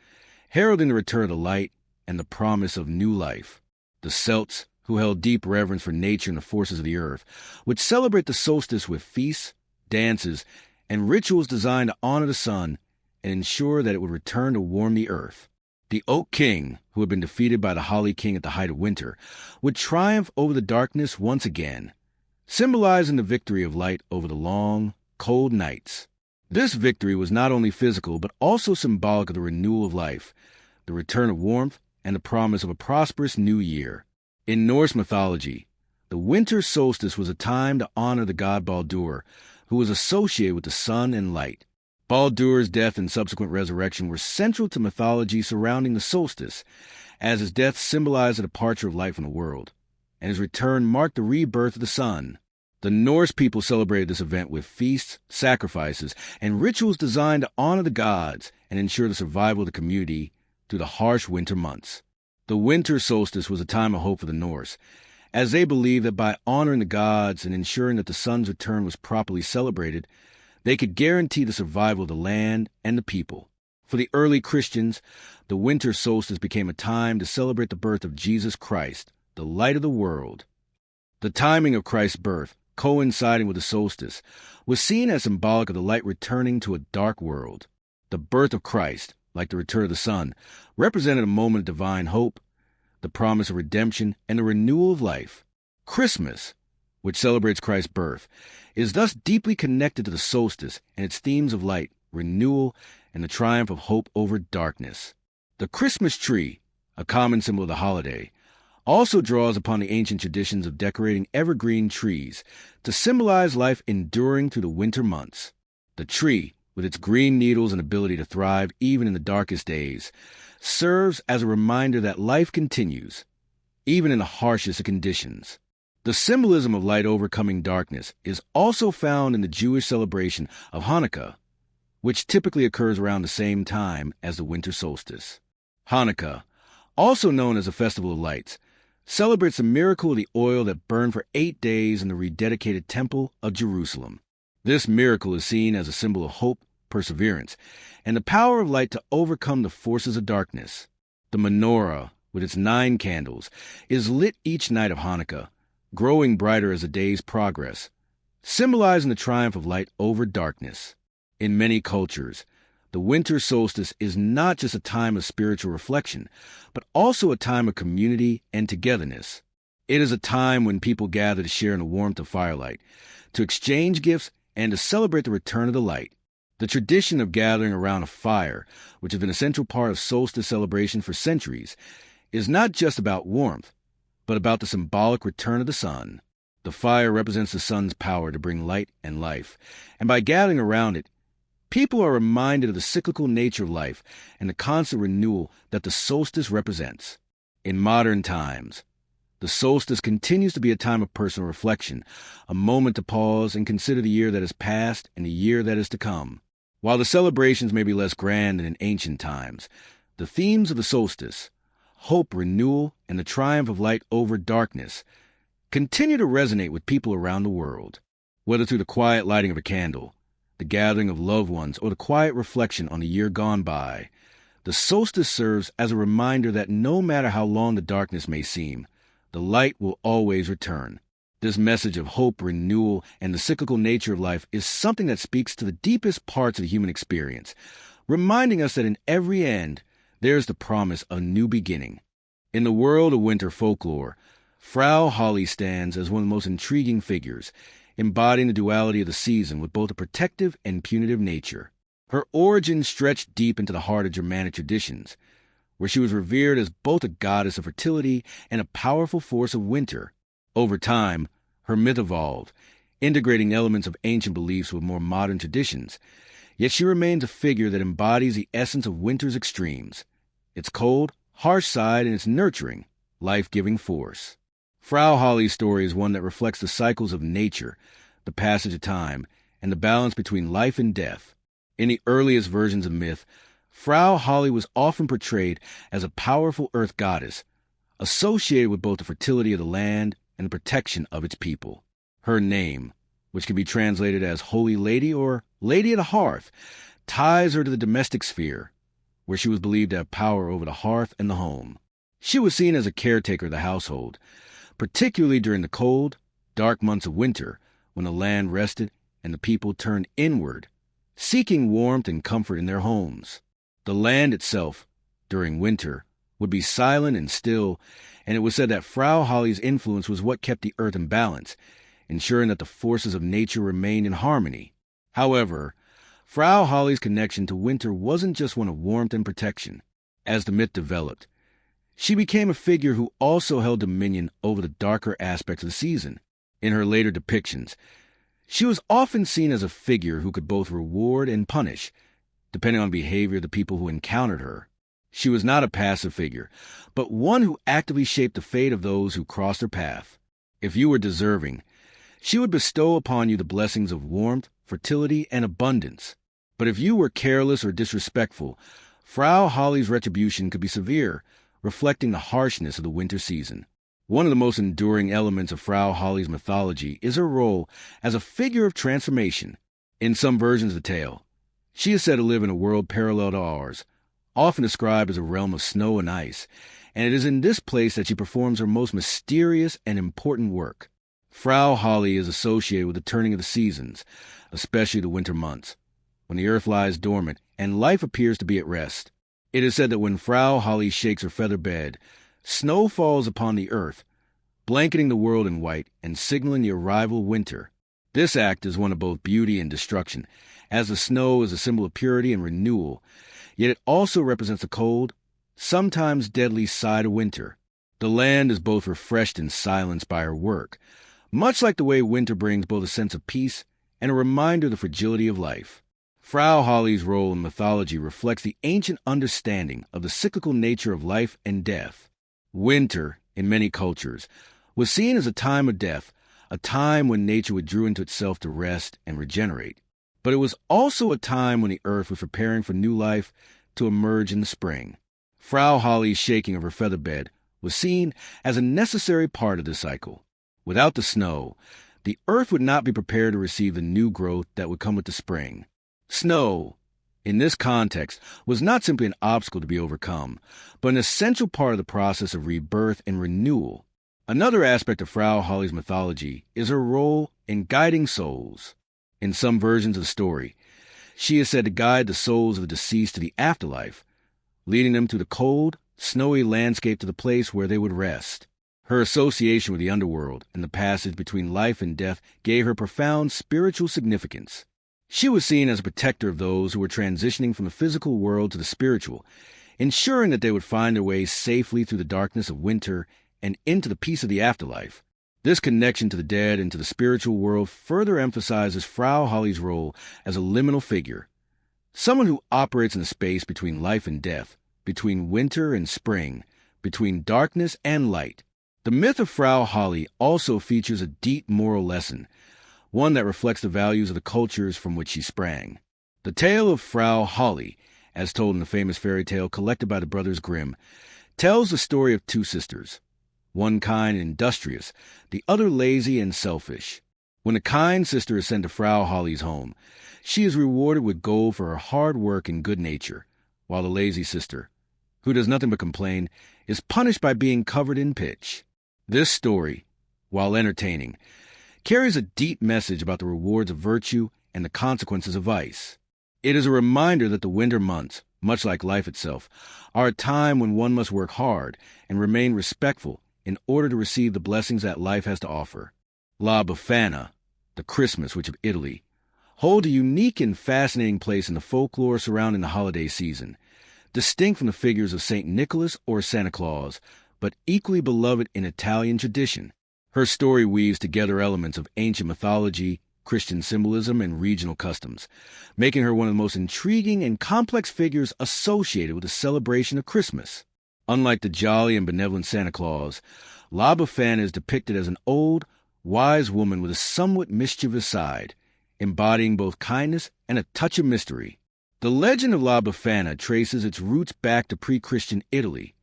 heralding the return of the light and the promise of new life. The Celts, who held deep reverence for nature and the forces of the earth, would celebrate the solstice with feasts, dances, and rituals designed to honor the sun and ensure that it would return to warm the earth. The Oak King, who had been defeated by the Holly King at the height of winter, would triumph over the darkness once again, symbolizing the victory of light over the long, cold nights. This victory was not only physical, but also symbolic of the renewal of life, the return of warmth, and the promise of a prosperous new year. In Norse mythology, The winter solstice was a time to honor the god Baldur, who was associated with the sun and light. Baldur's death and subsequent resurrection were central to mythology surrounding the solstice, as his death symbolized the departure of light from the world, and his return marked the rebirth of the sun. The Norse people celebrated this event with feasts, sacrifices, and rituals designed to honor the gods and ensure the survival of the community through the harsh winter months. The winter solstice was a time of hope for the Norse, as they believed that by honoring the gods and ensuring that the sun's return was properly celebrated, they could guarantee the survival of the land and the people. For the early Christians, the winter solstice became a time to celebrate the birth of Jesus Christ, the light of the world. The timing of Christ's birth, coinciding with the solstice, was seen as symbolic of the light returning to a dark world. The birth of Christ, like the return of the sun, represented a moment of divine hope, the promise of redemption, and the renewal of life. Christmas, which celebrates Christ's birth, is thus deeply connected to the solstice and its themes of light, renewal, and the triumph of hope over darkness. The Christmas tree, a common symbol of the holiday, also draws upon the ancient traditions of decorating evergreen trees to symbolize life enduring through the winter months. The tree, with its green needles and ability to thrive even in the darkest days, serves as a reminder that life continues, even in the harshest of conditions. The symbolism of light overcoming darkness is also found in the Jewish celebration of Hanukkah, which typically occurs around the same time as the winter solstice. Hanukkah, also known as a festival of lights, celebrates the miracle of the oil that burned for 8 days in the rededicated Temple of Jerusalem. This miracle is seen as a symbol of hope, perseverance, and the power of light to overcome the forces of darkness. The menorah, with its 9 candles, is lit each night of Hanukkah, growing brighter as the days progress, symbolizing the triumph of light over darkness. In many cultures, the winter solstice is not just a time of spiritual reflection, but also a time of community and togetherness. It is a time when people gather to share in the warmth of firelight, to exchange gifts, and to celebrate the return of the light. The tradition of gathering around a fire, which has been a central part of solstice celebration for centuries, is not just about warmth, but about the symbolic return of the sun. The fire represents the sun's power to bring light and life, and by gathering around it, people are reminded of the cyclical nature of life and the constant renewal that the solstice represents. In modern times, the solstice continues to be a time of personal reflection, a moment to pause and consider the year that has passed and the year that is to come. While the celebrations may be less grand than in ancient times, the themes of the solstice, hope, renewal, and the triumph of light over darkness, continue to resonate with people around the world. Whether through the quiet lighting of a candle, the gathering of loved ones, or the quiet reflection on the year gone by, the solstice serves as a reminder that no matter how long the darkness may seem, the light will always return. This message of hope, renewal, and the cyclical nature of life is something that speaks to the deepest parts of the human experience, reminding us that in every end, there is the promise of a new beginning. In the world of winter folklore, Frau Holly stands as one of the most intriguing figures, embodying the duality of the season with both a protective and punitive nature. Her origins stretched deep into the heart of Germanic traditions, where she was revered as both a goddess of fertility and a powerful force of winter. Over time, her myth evolved, integrating elements of ancient beliefs with more modern traditions, yet she remains a figure that embodies the essence of winter's extremes, its cold, harsh side, and its nurturing, life-giving force. Frau Holly's story is one that reflects the cycles of nature, the passage of time, and the balance between life and death. In the earliest versions of myth, Frau Holly was often portrayed as a powerful earth goddess, associated with both the fertility of the land and the protection of its people. Her name, which can be translated as Holy Lady or Lady of the Hearth, ties her to the domestic sphere, where she was believed to have power over the hearth and the home. She was seen as a caretaker of the household, particularly during the cold, dark months of winter, when the land rested and the people turned inward, seeking warmth and comfort in their homes. The land itself, during winter, would be silent and still, and it was said that Frau Holly's influence was what kept the earth in balance, ensuring that the forces of nature remained in harmony. However, Frau Holly's connection to winter wasn't just one of warmth and protection. As the myth developed, She became a figure who also held dominion over the darker aspects of the season. In her later depictions, she was often seen as a figure who could both reward and punish, depending on behavior of the people who encountered her. She was not a passive figure, but one who actively shaped the fate of those who crossed her path. If you were deserving, she would bestow upon you the blessings of warmth, fertility, and abundance. But if you were careless or disrespectful, Frau Holly's retribution could be severe, reflecting the harshness of the winter season. One of the most enduring elements of Frau Holly's mythology is her role as a figure of transformation. In some versions of the tale, she is said to live in a world parallel to ours, often described as a realm of snow and ice, and it is in this place that she performs her most mysterious and important work. Frau Holly is associated with the turning of the seasons, especially the winter months, when the earth lies dormant and life appears to be at rest. It is said that when Frau Holly shakes her feather bed, snow falls upon the earth, blanketing the world in white and signaling the arrival of winter. This act is one of both beauty and destruction, as the snow is a symbol of purity and renewal, yet it also represents the cold, sometimes deadly side of winter. The land is both refreshed and silenced by her work, much like the way winter brings both a sense of peace and a reminder of the fragility of life. Frau Holly's role in mythology reflects the ancient understanding of the cyclical nature of life and death. Winter, in many cultures, was seen as a time of death, a time when nature withdrew into itself to rest and regenerate. But it was also a time when the earth was preparing for new life to emerge in the spring. Frau Holly's shaking of her feather bed was seen as a necessary part of this cycle. Without the snow, the earth would not be prepared to receive the new growth that would come with the spring. Snow, in this context, was not simply an obstacle to be overcome, but an essential part of the process of rebirth and renewal. Another aspect of Frau Holly's mythology is her role in guiding souls. In some versions of the story, she is said to guide the souls of the deceased to the afterlife, leading them through the cold, snowy landscape to the place where they would rest. Her association with the underworld and the passage between life and death gave her profound spiritual significance. She was seen as a protector of those who were transitioning from the physical world to the spiritual, ensuring that they would find their way safely through the darkness of winter and into the peace of the afterlife. This connection to the dead and to the spiritual world further emphasizes Frau Holly's role as a liminal figure, someone who operates in the space between life and death, between winter and spring, between darkness and light. The myth of Frau Holly also features a deep moral lesson, one that reflects the values of the cultures from which she sprang. The tale of Frau Holly, as told in the famous fairy tale collected by the Brothers Grimm, tells the story of two sisters, one kind and industrious, the other lazy and selfish. When the kind sister is sent to Frau Holly's home, she is rewarded with gold for her hard work and good nature, while the lazy sister, who does nothing but complain, is punished by being covered in pitch. This story, while entertaining, carries a deep message about the rewards of virtue and the consequences of vice. It is a reminder that the winter months, much like life itself, are a time when one must work hard and remain respectful in order to receive the blessings that life has to offer. La Befana, the Christmas witch of Italy, hold a unique and fascinating place in the folklore surrounding the holiday season, distinct from the figures of St. Nicholas or Santa Claus, but equally beloved in Italian tradition. Her story weaves together elements of ancient mythology, Christian symbolism, and regional customs, making her one of the most intriguing and complex figures associated with the celebration of Christmas. Unlike the jolly and benevolent Santa Claus, La Befana is depicted as an old, wise woman with a somewhat mischievous side, embodying both kindness and a touch of mystery. The legend of La Befana traces its roots back to pre-Christian Italy,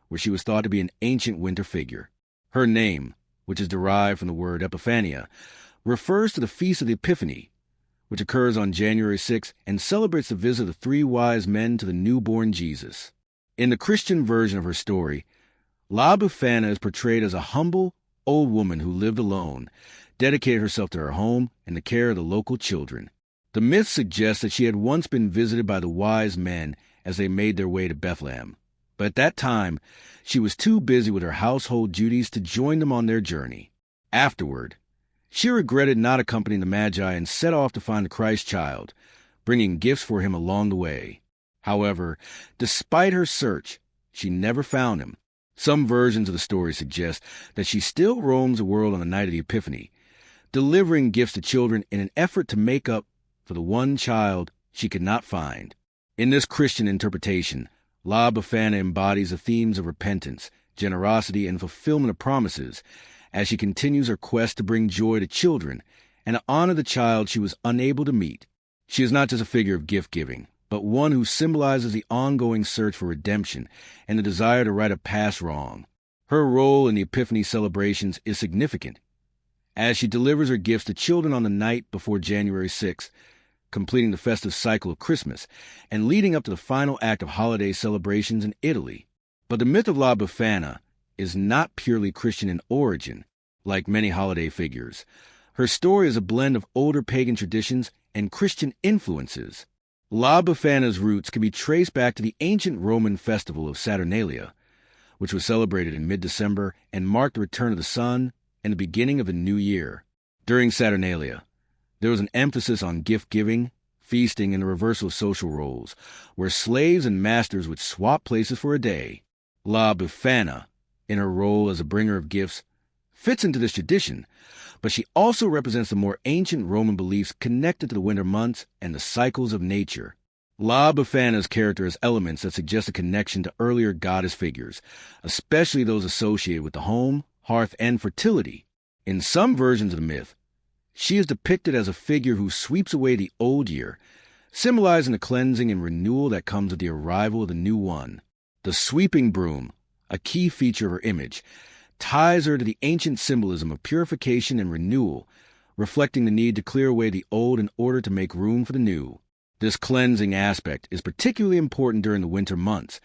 where she was thought to be an ancient winter figure. Her name, which is derived from the word Epiphania, refers to the Feast of the Epiphany, which occurs on January 6 and celebrates the visit of the three wise men to the newborn Jesus. In the Christian version of her story, La Befana is portrayed as a humble, old woman who lived alone, dedicated herself to her home and the care of the local children. The myth suggests that she had once been visited by the wise men as they made their way to Bethlehem, but at that time, she was too busy with her household duties to join them on their journey. Afterward, she regretted not accompanying the Magi and set off to find the Christ child, bringing gifts for him along the way. However, despite her search, she never found him, Some versions of the story suggest that she still roams the world on the night of the Epiphany, delivering gifts to children in an effort to make up for the one child she could not find. In this Christian interpretation, La Befana embodies the themes of repentance, generosity, and fulfillment of promises as she continues her quest to bring joy to children and to honor the child she was unable to meet. She is not just a figure of gift-giving, but one who symbolizes the ongoing search for redemption and the desire to right a past wrong. Her role in the Epiphany celebrations is significant, as she delivers her gifts to children on the night before January 6th, completing the festive cycle of Christmas and leading up to the final act of holiday celebrations in Italy. But the myth of La Befana is not purely Christian in origin, like many holiday figures. Her story is a blend of older pagan traditions and Christian influences. La Befana's roots can be traced back to the ancient Roman festival of Saturnalia, which was celebrated in mid-December and marked the return of the sun and the beginning of the new year. During Saturnalia, there was an emphasis on gift-giving, feasting, and the reversal of social roles, where slaves and masters would swap places for a day. La Befana, in her role as a bringer of gifts, fits into this tradition, but she also represents the more ancient Roman beliefs connected to the winter months and the cycles of nature. La Befana's character has elements that suggest a connection to earlier goddess figures, especially those associated with the home, hearth, and fertility. In some versions of the myth, she is depicted as a figure who sweeps away the old year, symbolizing the cleansing and renewal that comes with the arrival of the new one. The sweeping broom, a key feature of her image, ties her to the ancient symbolism of purification and renewal, reflecting the need to clear away the old in order to make room for the new. This cleansing aspect is particularly important during the winter months,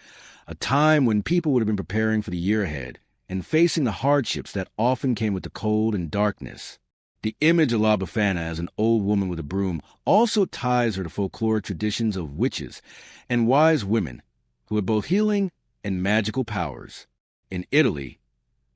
a time when people would have been preparing for the year ahead and facing the hardships that often came with the cold and darkness. The image of La Befana as an old woman with a broom also ties her to folkloric traditions of witches and wise women who had both healing and magical powers. In Italy,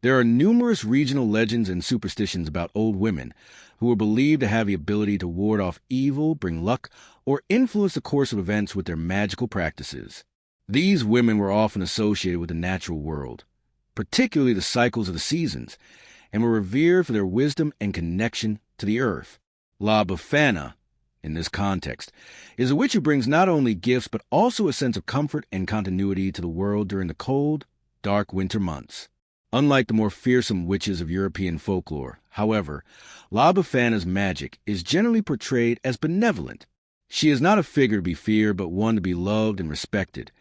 there are numerous regional legends and superstitions about old women who were believed to have the ability to ward off evil, bring luck, or influence the course of events with their magical practices. These women were often associated with the natural world, particularly the cycles of the seasons, and were revered for their wisdom and connection to the earth. La Befana, in this context, is a witch who brings not only gifts but also a sense of comfort and continuity to the world during the cold, dark winter months. Unlike the more fearsome witches of European folklore, however, La Befana's magic is generally portrayed as benevolent. She is not a figure to be feared, but one to be loved and respected,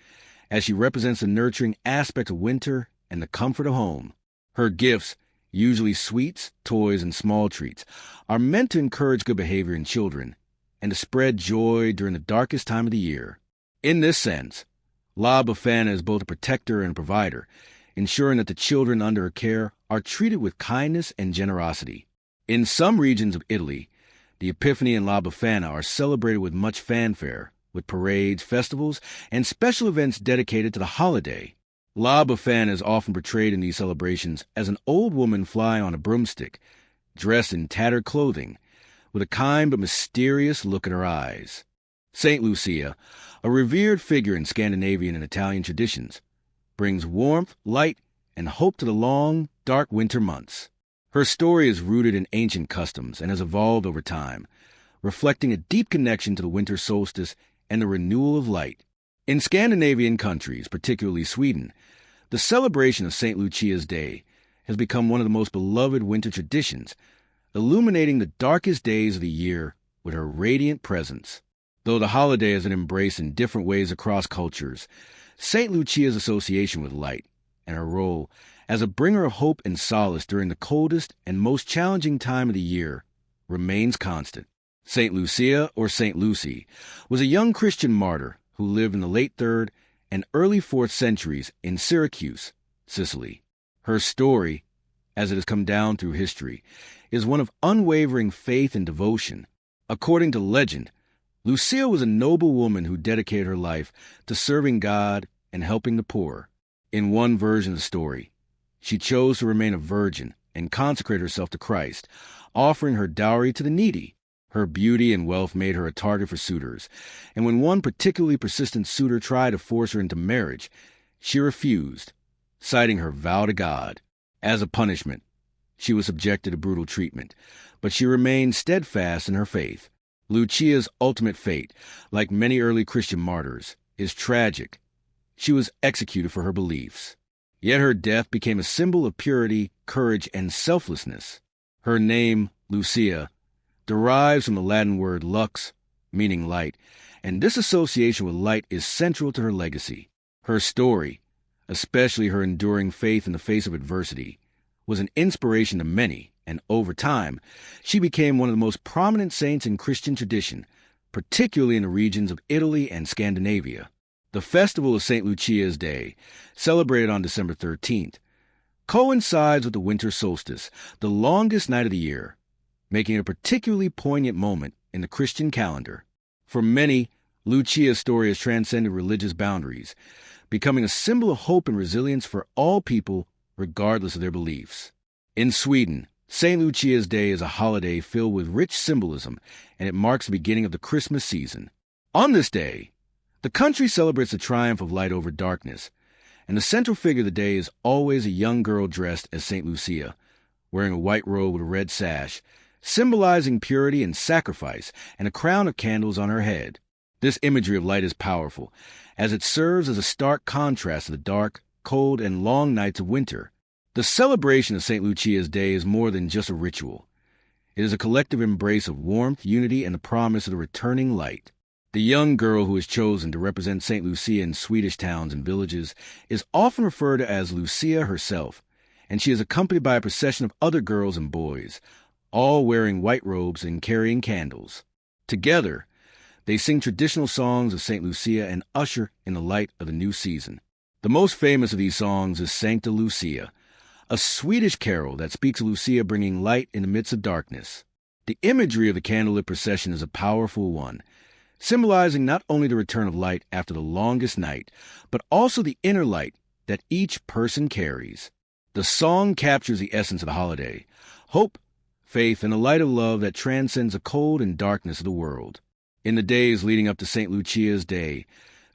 as she represents the nurturing aspect of winter and the comfort of home. Her gifts, usually sweets, toys, and small treats, are meant to encourage good behavior in children and to spread joy during the darkest time of the year. In this sense, La Befana is both a protector and a provider, ensuring that the children under her care are treated with kindness and generosity. In some regions of Italy, the Epiphany and La Befana are celebrated with much fanfare, with parades, festivals, and special events dedicated to the holiday. La Befana is often portrayed in these celebrations as an old woman flying on a broomstick, dressed in tattered clothing, with a kind but mysterious look in her eyes. Saint Lucia, a revered figure in Scandinavian and Italian traditions, brings warmth, light, and hope to the long, dark winter months. Her story is rooted in ancient customs and has evolved over time, reflecting a deep connection to the winter solstice and the renewal of light. In Scandinavian countries, particularly Sweden, the celebration of St. Lucia's Day has become one of the most beloved winter traditions, illuminating the darkest days of the year with her radiant presence. Though the holiday is embraced in different ways across cultures, St. Lucia's association with light and her role as a bringer of hope and solace during the coldest and most challenging time of the year remains constant. St. Lucia, or St. Lucy, was a young Christian martyr who lived in the late 3rd and early 4th centuries in Syracuse, Sicily. Her story, as it has come down through history, is one of unwavering faith and devotion. According to legend, Lucia was a noble woman who dedicated her life to serving God and helping the poor. In one version of the story, she chose to remain a virgin and consecrate herself to Christ, offering her dowry to the needy. Her beauty and wealth made her a target for suitors, and when one particularly persistent suitor tried to force her into marriage, she refused, citing her vow to God. As a punishment, she was subjected to brutal treatment, but she remained steadfast in her faith. Lucia's ultimate fate, like many early Christian martyrs, is tragic. She was executed for her beliefs. Yet her death became a symbol of purity, courage, and selflessness. Her name, Lucia, derives from the Latin word lux, meaning light, and this association with light is central to her legacy. Her story, especially her enduring faith in the face of adversity, was an inspiration to many, and over time, she became one of the most prominent saints in Christian tradition, particularly in the regions of Italy and Scandinavia. The festival of St. Lucia's Day, celebrated on December 13th, coincides with the winter solstice, the longest night of the year, making it a particularly poignant moment in the Christian calendar. For many, Lucia's story has transcended religious boundaries, becoming a symbol of hope and resilience for all people, regardless of their beliefs. In Sweden, St. Lucia's Day is a holiday filled with rich symbolism, and it marks the beginning of the Christmas season. On this day, the country celebrates the triumph of light over darkness, and the central figure of the day is always a young girl dressed as St. Lucia, wearing a white robe with a red sash, symbolizing purity and sacrifice, and a crown of candles on her head. This imagery of light is powerful, as it serves as a stark contrast to the dark, cold, and long nights of winter. The celebration of St. Lucia's Day is more than just a ritual. It is a collective embrace of warmth, unity, and the promise of the returning light. The young girl who is chosen to represent St. Lucia in Swedish towns and villages is often referred to as Lucia herself, and she is accompanied by a procession of other girls and boys, all wearing white robes and carrying candles. Together, they sing traditional songs of St. Lucia and usher in the light of the new season. The most famous of these songs is Sancta Lucia, a Swedish carol that speaks of Lucia bringing light in the midst of darkness. The imagery of the candlelit procession is a powerful one, symbolizing not only the return of light after the longest night, but also the inner light that each person carries. The song captures the essence of the holiday: hope, faith, and a light of love that transcends the cold and darkness of the world. In the days leading up to St. Lucia's Day,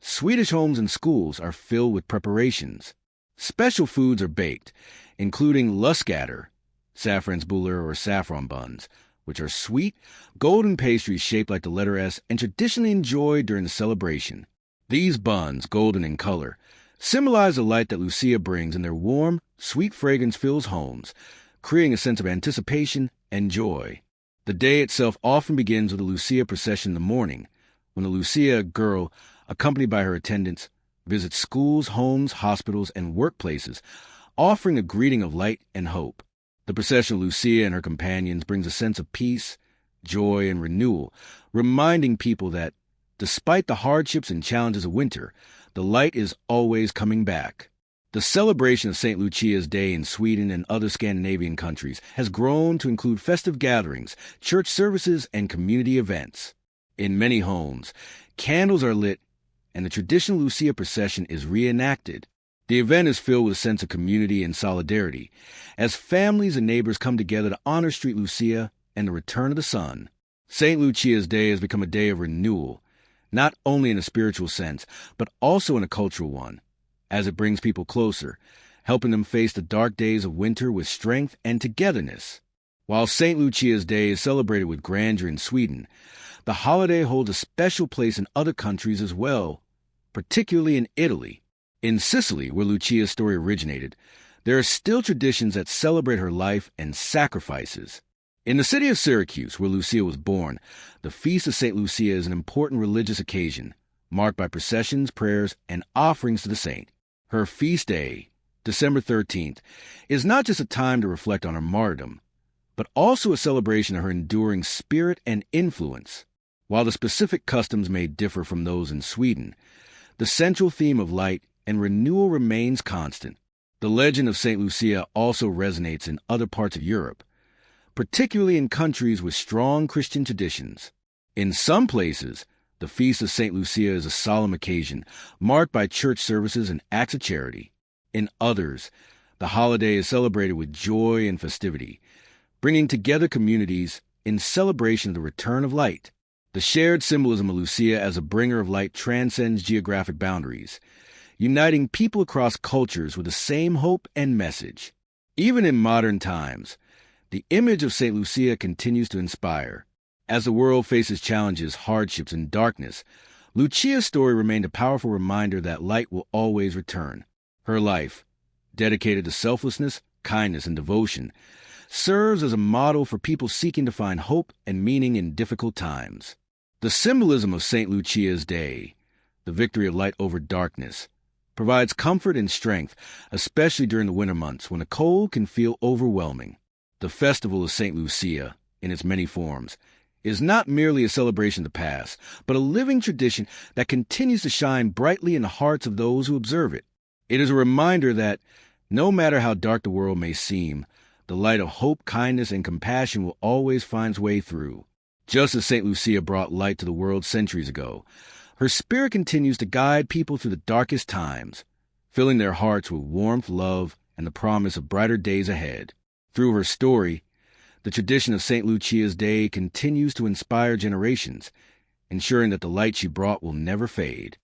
Swedish homes and schools are filled with preparations. Special foods are baked, including luskatter, saffransbullar or saffron buns, which are sweet, golden pastries shaped like the letter S and traditionally enjoyed during the celebration. These buns, golden in color, symbolize the light that Lucia brings, and their warm, sweet fragrance fills homes, creating a sense of anticipation and joy. The day itself often begins with a Lucia procession in the morning, when the Lucia girl, accompanied by her attendants, visits schools, homes, hospitals, and workplaces, offering a greeting of light and hope. The procession of Lucia and her companions brings a sense of peace, joy, and renewal, reminding people that, despite the hardships and challenges of winter, the light is always coming back. The celebration of St. Lucia's Day in Sweden and other Scandinavian countries has grown to include festive gatherings, church services, and community events. In many homes, candles are lit and the traditional Lucia procession is reenacted. The event is filled with a sense of community and solidarity, as families and neighbors come together to honor St. Lucia and the return of the sun. St. Lucia's Day has become a day of renewal, not only in a spiritual sense, but also in a cultural one, as it brings people closer, helping them face the dark days of winter with strength and togetherness. While St. Lucia's Day is celebrated with grandeur in Sweden, the holiday holds a special place in other countries as well, particularly in Italy. In Sicily, where Lucia's story originated, there are still traditions that celebrate her life and sacrifices. In the city of Syracuse, where Lucia was born, the Feast of St. Lucia is an important religious occasion, marked by processions, prayers, and offerings to the saint. Her feast day, December 13th, is not just a time to reflect on her martyrdom, but also a celebration of her enduring spirit and influence. While the specific customs may differ from those in Sweden, the central theme of light and renewal remains constant. The legend of St. Lucia also resonates in other parts of Europe, particularly in countries with strong Christian traditions. In some places, the Feast of St. Lucia is a solemn occasion, marked by church services and acts of charity. In others, the holiday is celebrated with joy and festivity, bringing together communities in celebration of the return of light. The shared symbolism of Lucia as a bringer of light transcends geographic boundaries, uniting people across cultures with the same hope and message. Even in modern times, the image of St. Lucia continues to inspire. As the world faces challenges, hardships, and darkness, Lucia's story remained a powerful reminder that light will always return. Her life, dedicated to selflessness, kindness, and devotion, serves as a model for people seeking to find hope and meaning in difficult times. The symbolism of St. Lucia's Day, the victory of light over darkness, provides comfort and strength, especially during the winter months when the cold can feel overwhelming. The festival of St. Lucia, in its many forms, is not merely a celebration of the past, but a living tradition that continues to shine brightly in the hearts of those who observe it. It is a reminder that, no matter how dark the world may seem, the light of hope, kindness, and compassion will always find its way through. Just as St. Lucia brought light to the world centuries ago, her spirit continues to guide people through the darkest times, filling their hearts with warmth, love, and the promise of brighter days ahead. Through her story, the tradition of St. Lucia's Day continues to inspire generations, ensuring that the light she brought will never fade.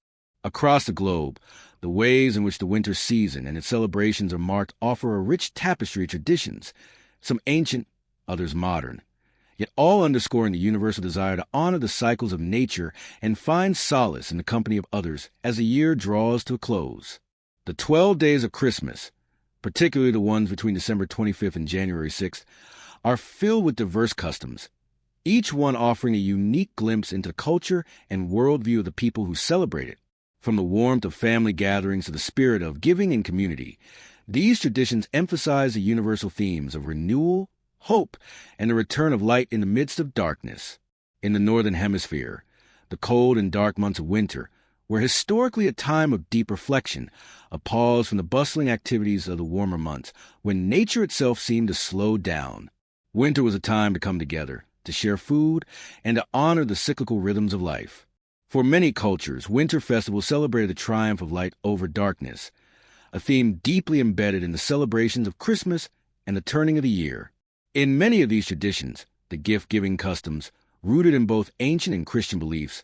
Across the globe, the ways in which the winter season and its celebrations are marked offer a rich tapestry of traditions, some ancient, others modern, yet all underscoring the universal desire to honor the cycles of nature and find solace in the company of others as the year draws to a close. The 12 days of Christmas, particularly the ones between December 25th and January 6th, are filled with diverse customs, each one offering a unique glimpse into the culture and worldview of the people who celebrate it. From the warmth of family gatherings to the spirit of giving and community, these traditions emphasize the universal themes of renewal, hope, and the return of light in the midst of darkness. In the Northern Hemisphere, the cold and dark months of winter were historically a time of deep reflection, a pause from the bustling activities of the warmer months, when nature itself seemed to slow down. Winter was a time to come together, to share food, and to honor the cyclical rhythms of life. For many cultures, winter festivals celebrated the triumph of light over darkness, a theme deeply embedded in the celebrations of Christmas and the turning of the year. In many of these traditions, the gift-giving customs, rooted in both ancient and Christian beliefs,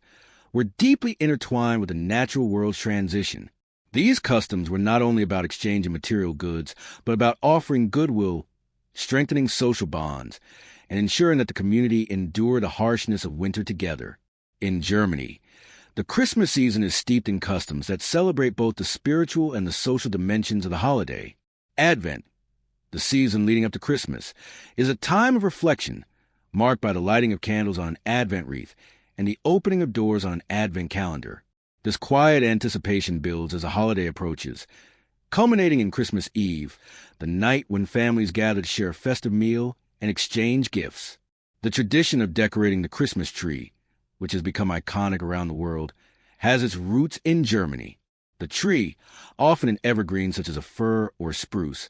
were deeply intertwined with the natural world's transition. These customs were not only about exchanging material goods, but about offering goodwill, strengthening social bonds, and ensuring that the community endured the harshness of winter together. In Germany, the Christmas season is steeped in customs that celebrate both the spiritual and the social dimensions of the holiday. Advent, the season leading up to Christmas, is a time of reflection, marked by the lighting of candles on an Advent wreath and the opening of doors on an Advent calendar. This quiet anticipation builds as the holiday approaches, culminating in Christmas Eve, the night when families gather to share a festive meal and exchange gifts. The tradition of decorating the Christmas tree, which has become iconic around the world, has its roots in Germany. The tree, often an evergreen such as a fir or spruce,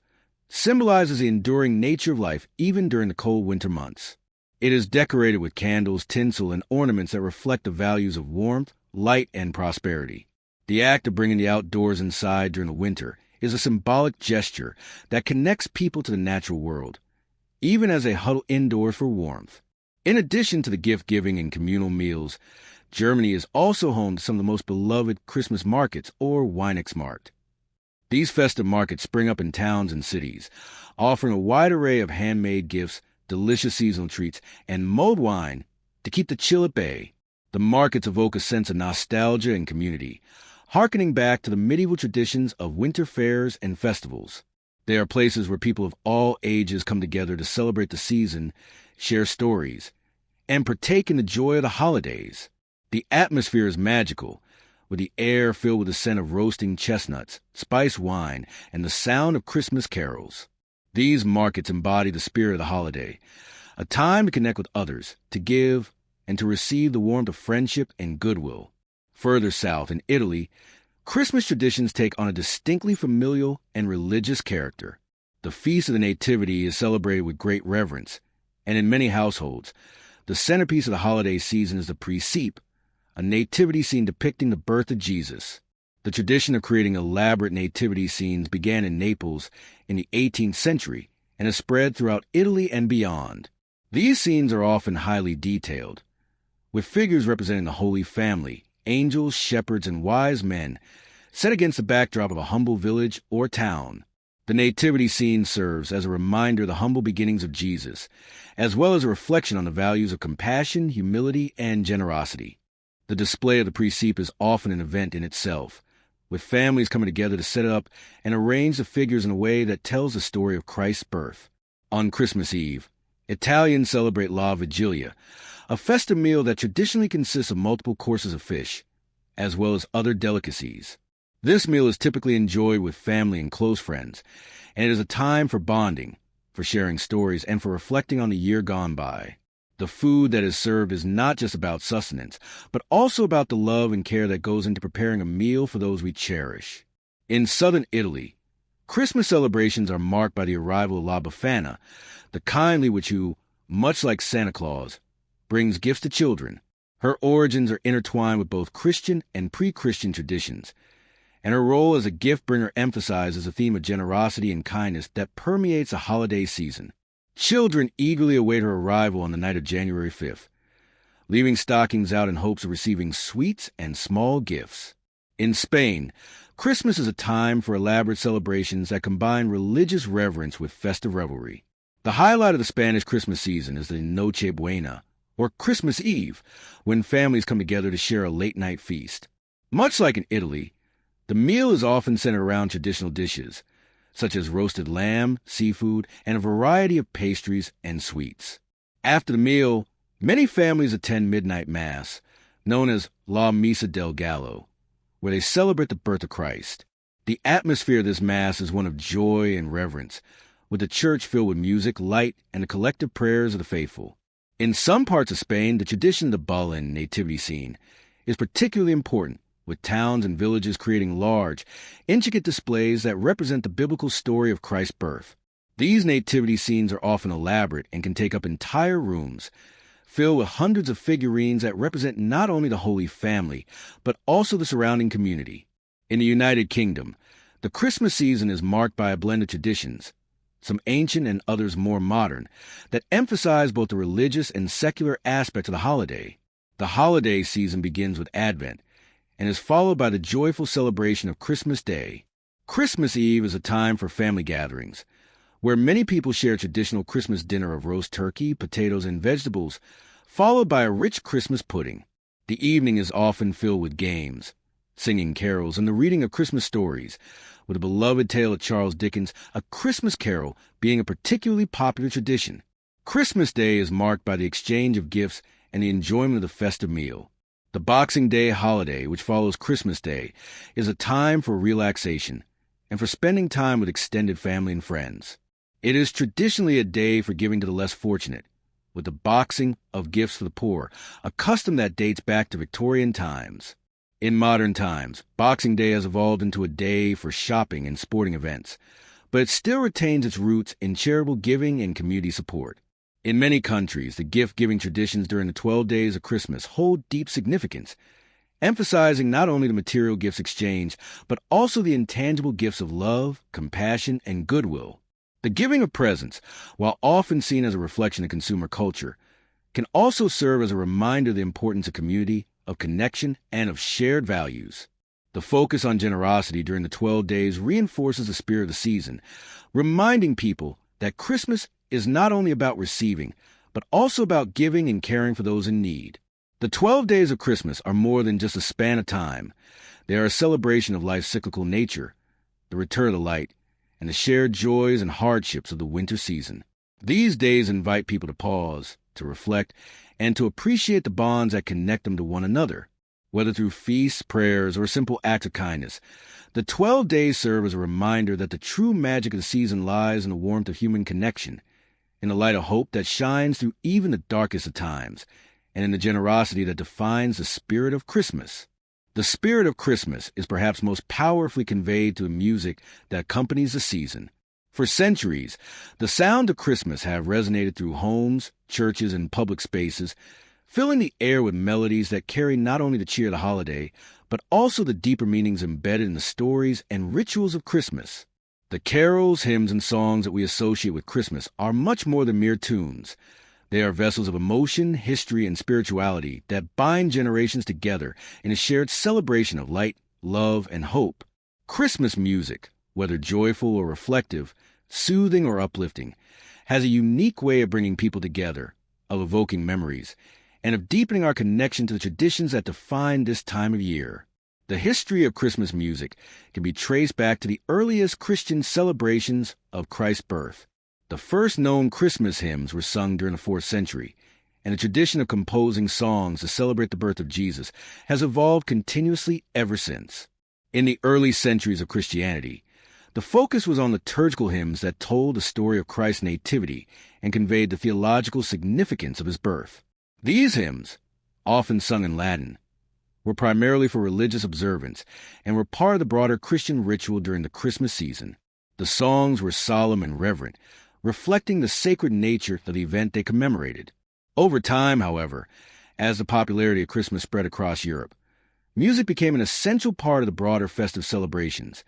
symbolizes the enduring nature of life even during the cold winter months. It is decorated with candles, tinsel, and ornaments that reflect the values of warmth, light, and prosperity. The act of bringing the outdoors inside during the winter is a symbolic gesture that connects people to the natural world, even as they huddle indoors for warmth. In addition to the gift-giving and communal meals, Germany is also home to some of the most beloved Christmas markets, or Weihnachtsmarkt. These festive markets spring up in towns and cities, offering a wide array of handmade gifts, delicious seasonal treats, and mulled wine to keep the chill at bay. The markets evoke a sense of nostalgia and community, hearkening back to the medieval traditions of winter fairs and festivals. They are places where people of all ages come together to celebrate the season, share stories, and partake in the joy of the holidays. The atmosphere is magical, with the air filled with the scent of roasting chestnuts, spiced wine, and the sound of Christmas carols. These markets embody the spirit of the holiday, a time to connect with others, to give, and to receive the warmth of friendship and goodwill. Further south, in Italy, Christmas traditions take on a distinctly familial and religious character. The Feast of the Nativity is celebrated with great reverence, and in many households, the centerpiece of the holiday season is the Presepe, a nativity scene depicting the birth of Jesus. The tradition of creating elaborate nativity scenes began in Naples in the 18th century and has spread throughout Italy and beyond. These scenes are often highly detailed, with figures representing the Holy Family, angels, shepherds, and wise men, set against the backdrop of a humble village or town. The nativity scene serves as a reminder of the humble beginnings of Jesus, as well as a reflection on the values of compassion, humility, and generosity. The display of the presepe is often an event in itself, with families coming together to set up and arrange the figures in a way that tells the story of Christ's birth. On Christmas Eve, Italians celebrate La Vigilia, a festive meal that traditionally consists of multiple courses of fish, as well as other delicacies. This meal is typically enjoyed with family and close friends, and it is a time for bonding, for sharing stories, and for reflecting on the year gone by. The food that is served is not just about sustenance, but also about the love and care that goes into preparing a meal for those we cherish. In southern Italy, Christmas celebrations are marked by the arrival of La Befana, the kindly witch who, much like Santa Claus, brings gifts to children. Her origins are intertwined with both Christian and pre-Christian traditions, and her role as a gift-bringer emphasizes a theme of generosity and kindness that permeates the holiday season. Children eagerly await her arrival on the night of January 5th, leaving stockings out in hopes of receiving sweets and small gifts. In Spain, Christmas is a time for elaborate celebrations that combine religious reverence with festive revelry. The highlight of the Spanish Christmas season is the Noche Buena, or Christmas Eve, when families come together to share a late-night feast. Much like in Italy, the meal is often centered around traditional dishes, such as roasted lamb, seafood, and a variety of pastries and sweets. After the meal, many families attend midnight mass, known as La Misa del Gallo, where they celebrate the birth of Christ. The atmosphere of this mass is one of joy and reverence, with the church filled with music, light, and the collective prayers of the faithful. In some parts of Spain, the tradition of the Ballin nativity scene is particularly important, with towns and villages creating large, intricate displays that represent the biblical story of Christ's birth. These nativity scenes are often elaborate and can take up entire rooms, filled with hundreds of figurines that represent not only the Holy Family, but also the surrounding community. In the United Kingdom, the Christmas season is marked by a blend of traditions, some ancient and others more modern, that emphasize both the religious and secular aspects of the holiday. The holiday season begins with Advent, and is followed by the joyful celebration of Christmas Day. Christmas Eve is a time for family gatherings, where many people share a traditional Christmas dinner of roast turkey, potatoes, and vegetables, followed by a rich Christmas pudding. The evening is often filled with games, singing carols, and the reading of Christmas stories, with a beloved tale of Charles Dickens, A Christmas Carol, being a particularly popular tradition. Christmas Day is marked by the exchange of gifts and the enjoyment of the festive meal. The Boxing Day holiday, which follows Christmas Day, is a time for relaxation and for spending time with extended family and friends. It is traditionally a day for giving to the less fortunate, with the boxing of gifts for the poor, a custom that dates back to Victorian times. In modern times, Boxing Day has evolved into a day for shopping and sporting events, but it still retains its roots in charitable giving and community support. In many countries, the gift-giving traditions during the 12 days of Christmas hold deep significance, emphasizing not only the material gifts exchanged, but also the intangible gifts of love, compassion, and goodwill. The giving of presents, while often seen as a reflection of consumer culture, can also serve as a reminder of the importance of community, of connection, and of shared values. The focus on generosity during the 12 days reinforces the spirit of the season, reminding people that Christmas is not only about receiving, but also about giving and caring for those in need. The 12 days of Christmas are more than just a span of time. They are a celebration of life's cyclical nature, the return of the light, and the shared joys and hardships of the winter season. These days invite people to pause, to reflect, and to appreciate the bonds that connect them to one another. Whether through feasts, prayers, or simple acts of kindness, the 12 days serve as a reminder that the true magic of the season lies in the warmth of human connection, in the light of hope that shines through even the darkest of times, and in the generosity that defines the spirit of Christmas. The spirit of Christmas is perhaps most powerfully conveyed through the music that accompanies the season. For centuries, the sound of Christmas have resonated through homes, churches, and public spaces, filling the air with melodies that carry not only the cheer of the holiday, but also the deeper meanings embedded in the stories and rituals of Christmas. The carols, hymns, and songs that we associate with Christmas are much more than mere tunes. They are vessels of emotion, history, and spirituality that bind generations together in a shared celebration of light, love, and hope. Christmas music, whether joyful or reflective, soothing or uplifting, has a unique way of bringing people together, of evoking memories, and of deepening our connection to the traditions that define this time of year. The history of Christmas music can be traced back to the earliest Christian celebrations of Christ's birth. The first known Christmas hymns were sung during the 4th century, and the tradition of composing songs to celebrate the birth of Jesus has evolved continuously ever since. In the early centuries of Christianity, the focus was on liturgical hymns that told the story of Christ's nativity and conveyed the theological significance of his birth. These hymns, often sung in Latin, were primarily for religious observance and were part of the broader Christian ritual during the Christmas season. The songs were solemn and reverent, reflecting the sacred nature of the event they commemorated. Over time, however, as the popularity of Christmas spread across Europe, music became an essential part of the broader festive celebrations,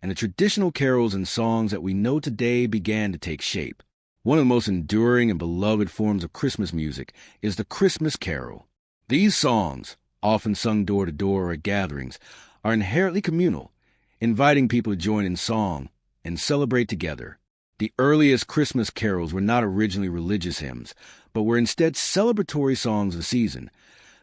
and the traditional carols and songs that we know today began to take shape. One of the most enduring and beloved forms of Christmas music is the Christmas carol. These songs, often sung door to door or at gatherings, are inherently communal, inviting people to join in song and celebrate together. The earliest Christmas carols were not originally religious hymns, but were instead celebratory songs of the season,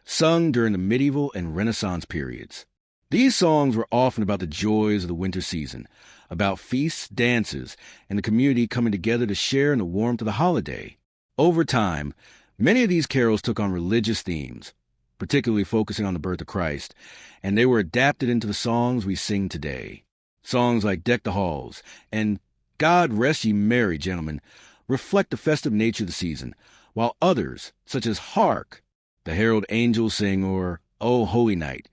sung during the medieval and Renaissance periods. These songs were often about the joys of the winter season, about feasts, dances, and the community coming together to share in the warmth of the holiday. Over time, many of these carols took on religious themes, particularly focusing on the birth of Christ, and they were adapted into the songs we sing today. Songs like Deck the Halls and God Rest Ye Merry Gentlemen reflect the festive nature of the season, while others, such as Hark, the Herald Angels Sing, or O Holy Night,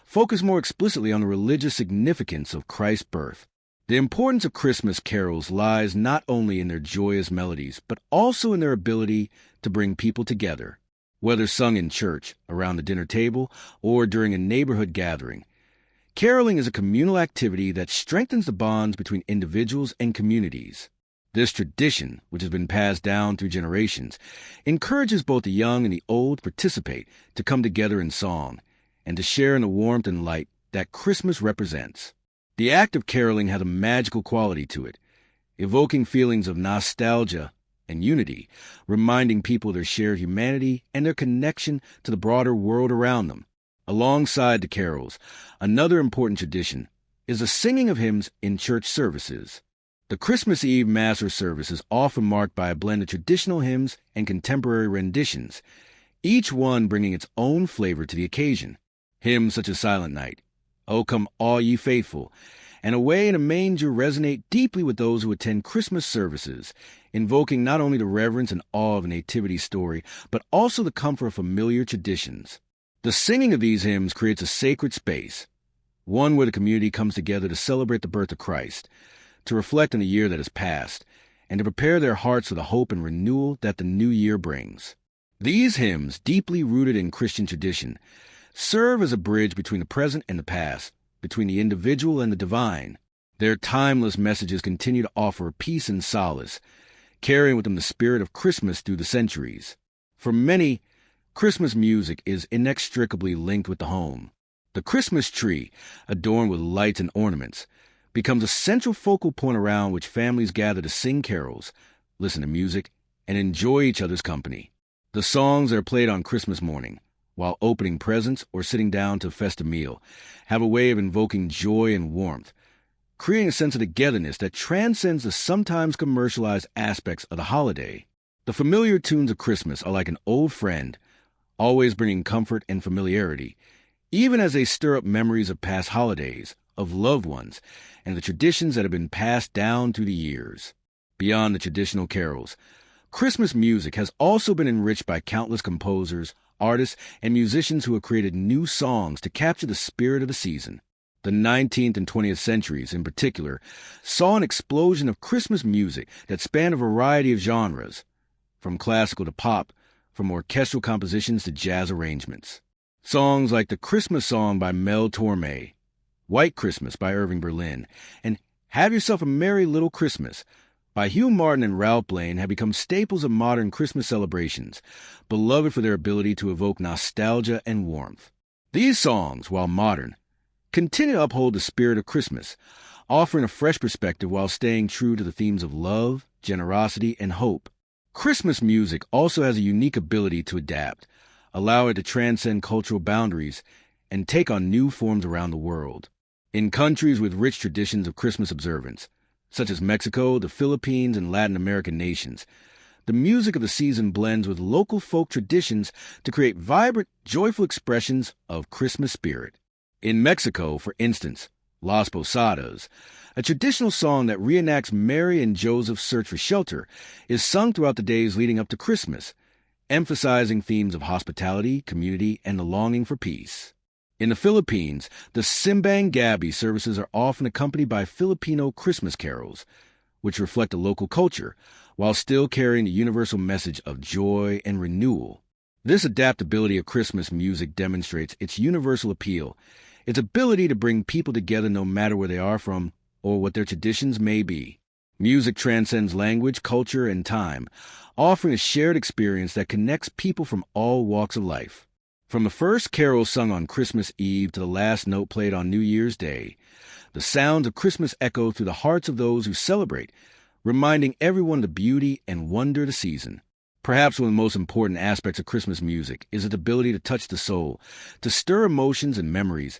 focus more explicitly on the religious significance of Christ's birth. The importance of Christmas carols lies not only in their joyous melodies, but also in their ability to bring people together. Whether sung in church, around the dinner table, or during a neighborhood gathering, caroling is a communal activity that strengthens the bonds between individuals and communities. This tradition, which has been passed down through generations, encourages both the young and the old to participate, to come together in song, and to share in the warmth and light that Christmas represents. The act of caroling has a magical quality to it, evoking feelings of nostalgia and unity, reminding people of their shared humanity and their connection to the broader world around them. Alongside the carols, another important tradition is the singing of hymns in church services. The Christmas Eve Mass or service is often marked by a blend of traditional hymns and contemporary renditions, each one bringing its own flavor to the occasion. Hymns such as Silent Night, O Come All Ye Faithful, and Away in a Manger resonate deeply with those who attend Christmas services, invoking not only the reverence and awe of a nativity story, but also the comfort of familiar traditions. The singing of these hymns creates a sacred space, one where the community comes together to celebrate the birth of Christ, to reflect on the year that has passed, and to prepare their hearts for the hope and renewal that the new year brings. These hymns, deeply rooted in Christian tradition, serve as a bridge between the present and the past, between the individual and the divine. Their timeless messages continue to offer peace and solace, carrying with them the spirit of Christmas through the centuries. For many, Christmas music is inextricably linked with the home. The Christmas tree, adorned with lights and ornaments, becomes a central focal point around which families gather to sing carols, listen to music, and enjoy each other's company. The songs that are played on Christmas morning, while opening presents or sitting down to a festive meal, have a way of invoking joy and warmth, creating a sense of togetherness that transcends the sometimes commercialized aspects of the holiday. The familiar tunes of Christmas are like an old friend, always bringing comfort and familiarity, even as they stir up memories of past holidays, of loved ones, and the traditions that have been passed down through the years. Beyond the traditional carols, Christmas music has also been enriched by countless composers, artists, and musicians who have created new songs to capture the spirit of the season. The 19th and 20th centuries, in particular, saw an explosion of Christmas music that spanned a variety of genres, from classical to pop, from orchestral compositions to jazz arrangements. Songs like the Christmas Song by Mel Torme, White Christmas by Irving Berlin, and Have Yourself a Merry Little Christmas by Hugh Martin and Ralph Blaine have become staples of modern Christmas celebrations, beloved for their ability to evoke nostalgia and warmth. These songs, while modern, continue to uphold the spirit of Christmas, offering a fresh perspective while staying true to the themes of love, generosity, and hope. Christmas music also has a unique ability to adapt, allow it to transcend cultural boundaries and take on new forms around the world. In countries with rich traditions of Christmas observance, such as Mexico, the Philippines, and Latin American nations, the music of the season blends with local folk traditions to create vibrant, joyful expressions of Christmas spirit. In Mexico, for instance, Las Posadas, a traditional song that reenacts Mary and Joseph's search for shelter, is sung throughout the days leading up to Christmas, emphasizing themes of hospitality, community, and the longing for peace. In the Philippines, the Simbang Gabi services are often accompanied by Filipino Christmas carols, which reflect a local culture, while still carrying the universal message of joy and renewal. This adaptability of Christmas music demonstrates its universal appeal, its ability to bring people together no matter where they are from or what their traditions may be. Music transcends language, culture, and time, offering a shared experience that connects people from all walks of life. From the first carol sung on Christmas Eve to the last note played on New Year's Day, the sounds of Christmas echo through the hearts of those who celebrate, reminding everyone the beauty and wonder of the season. Perhaps one of the most important aspects of Christmas music is its ability to touch the soul, to stir emotions and memories,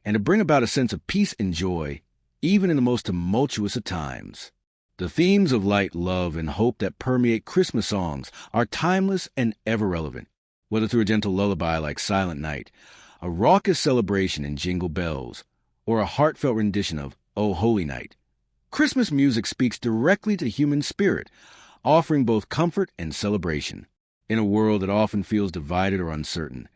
and to bring about a sense of peace and joy, even in the most tumultuous of times. The themes of light, love, and hope that permeate Christmas songs are timeless and ever relevant, whether through a gentle lullaby like Silent Night, a raucous celebration in Jingle Bells, or a heartfelt rendition of O Holy Night. Christmas music speaks directly to the human spirit, offering both comfort and celebration. In a world that often feels divided or uncertain,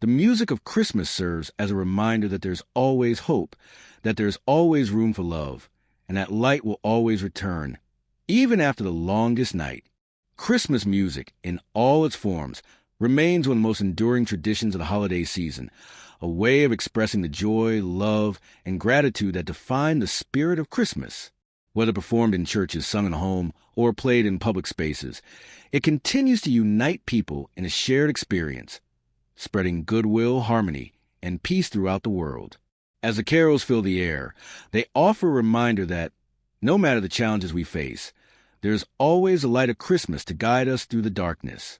the music of Christmas serves as a reminder that there's always hope, that there's always room for love, and that light will always return, even after the longest night. Christmas music, in all its forms, remains one of the most enduring traditions of the holiday season, a way of expressing the joy, love, and gratitude that define the spirit of Christmas. Whether performed in churches, sung in a home, or played in public spaces, it continues to unite people in a shared experience, spreading goodwill, harmony, and peace throughout the world. As the carols fill the air, they offer a reminder that, no matter the challenges we face, there's always a light of Christmas to guide us through the darkness.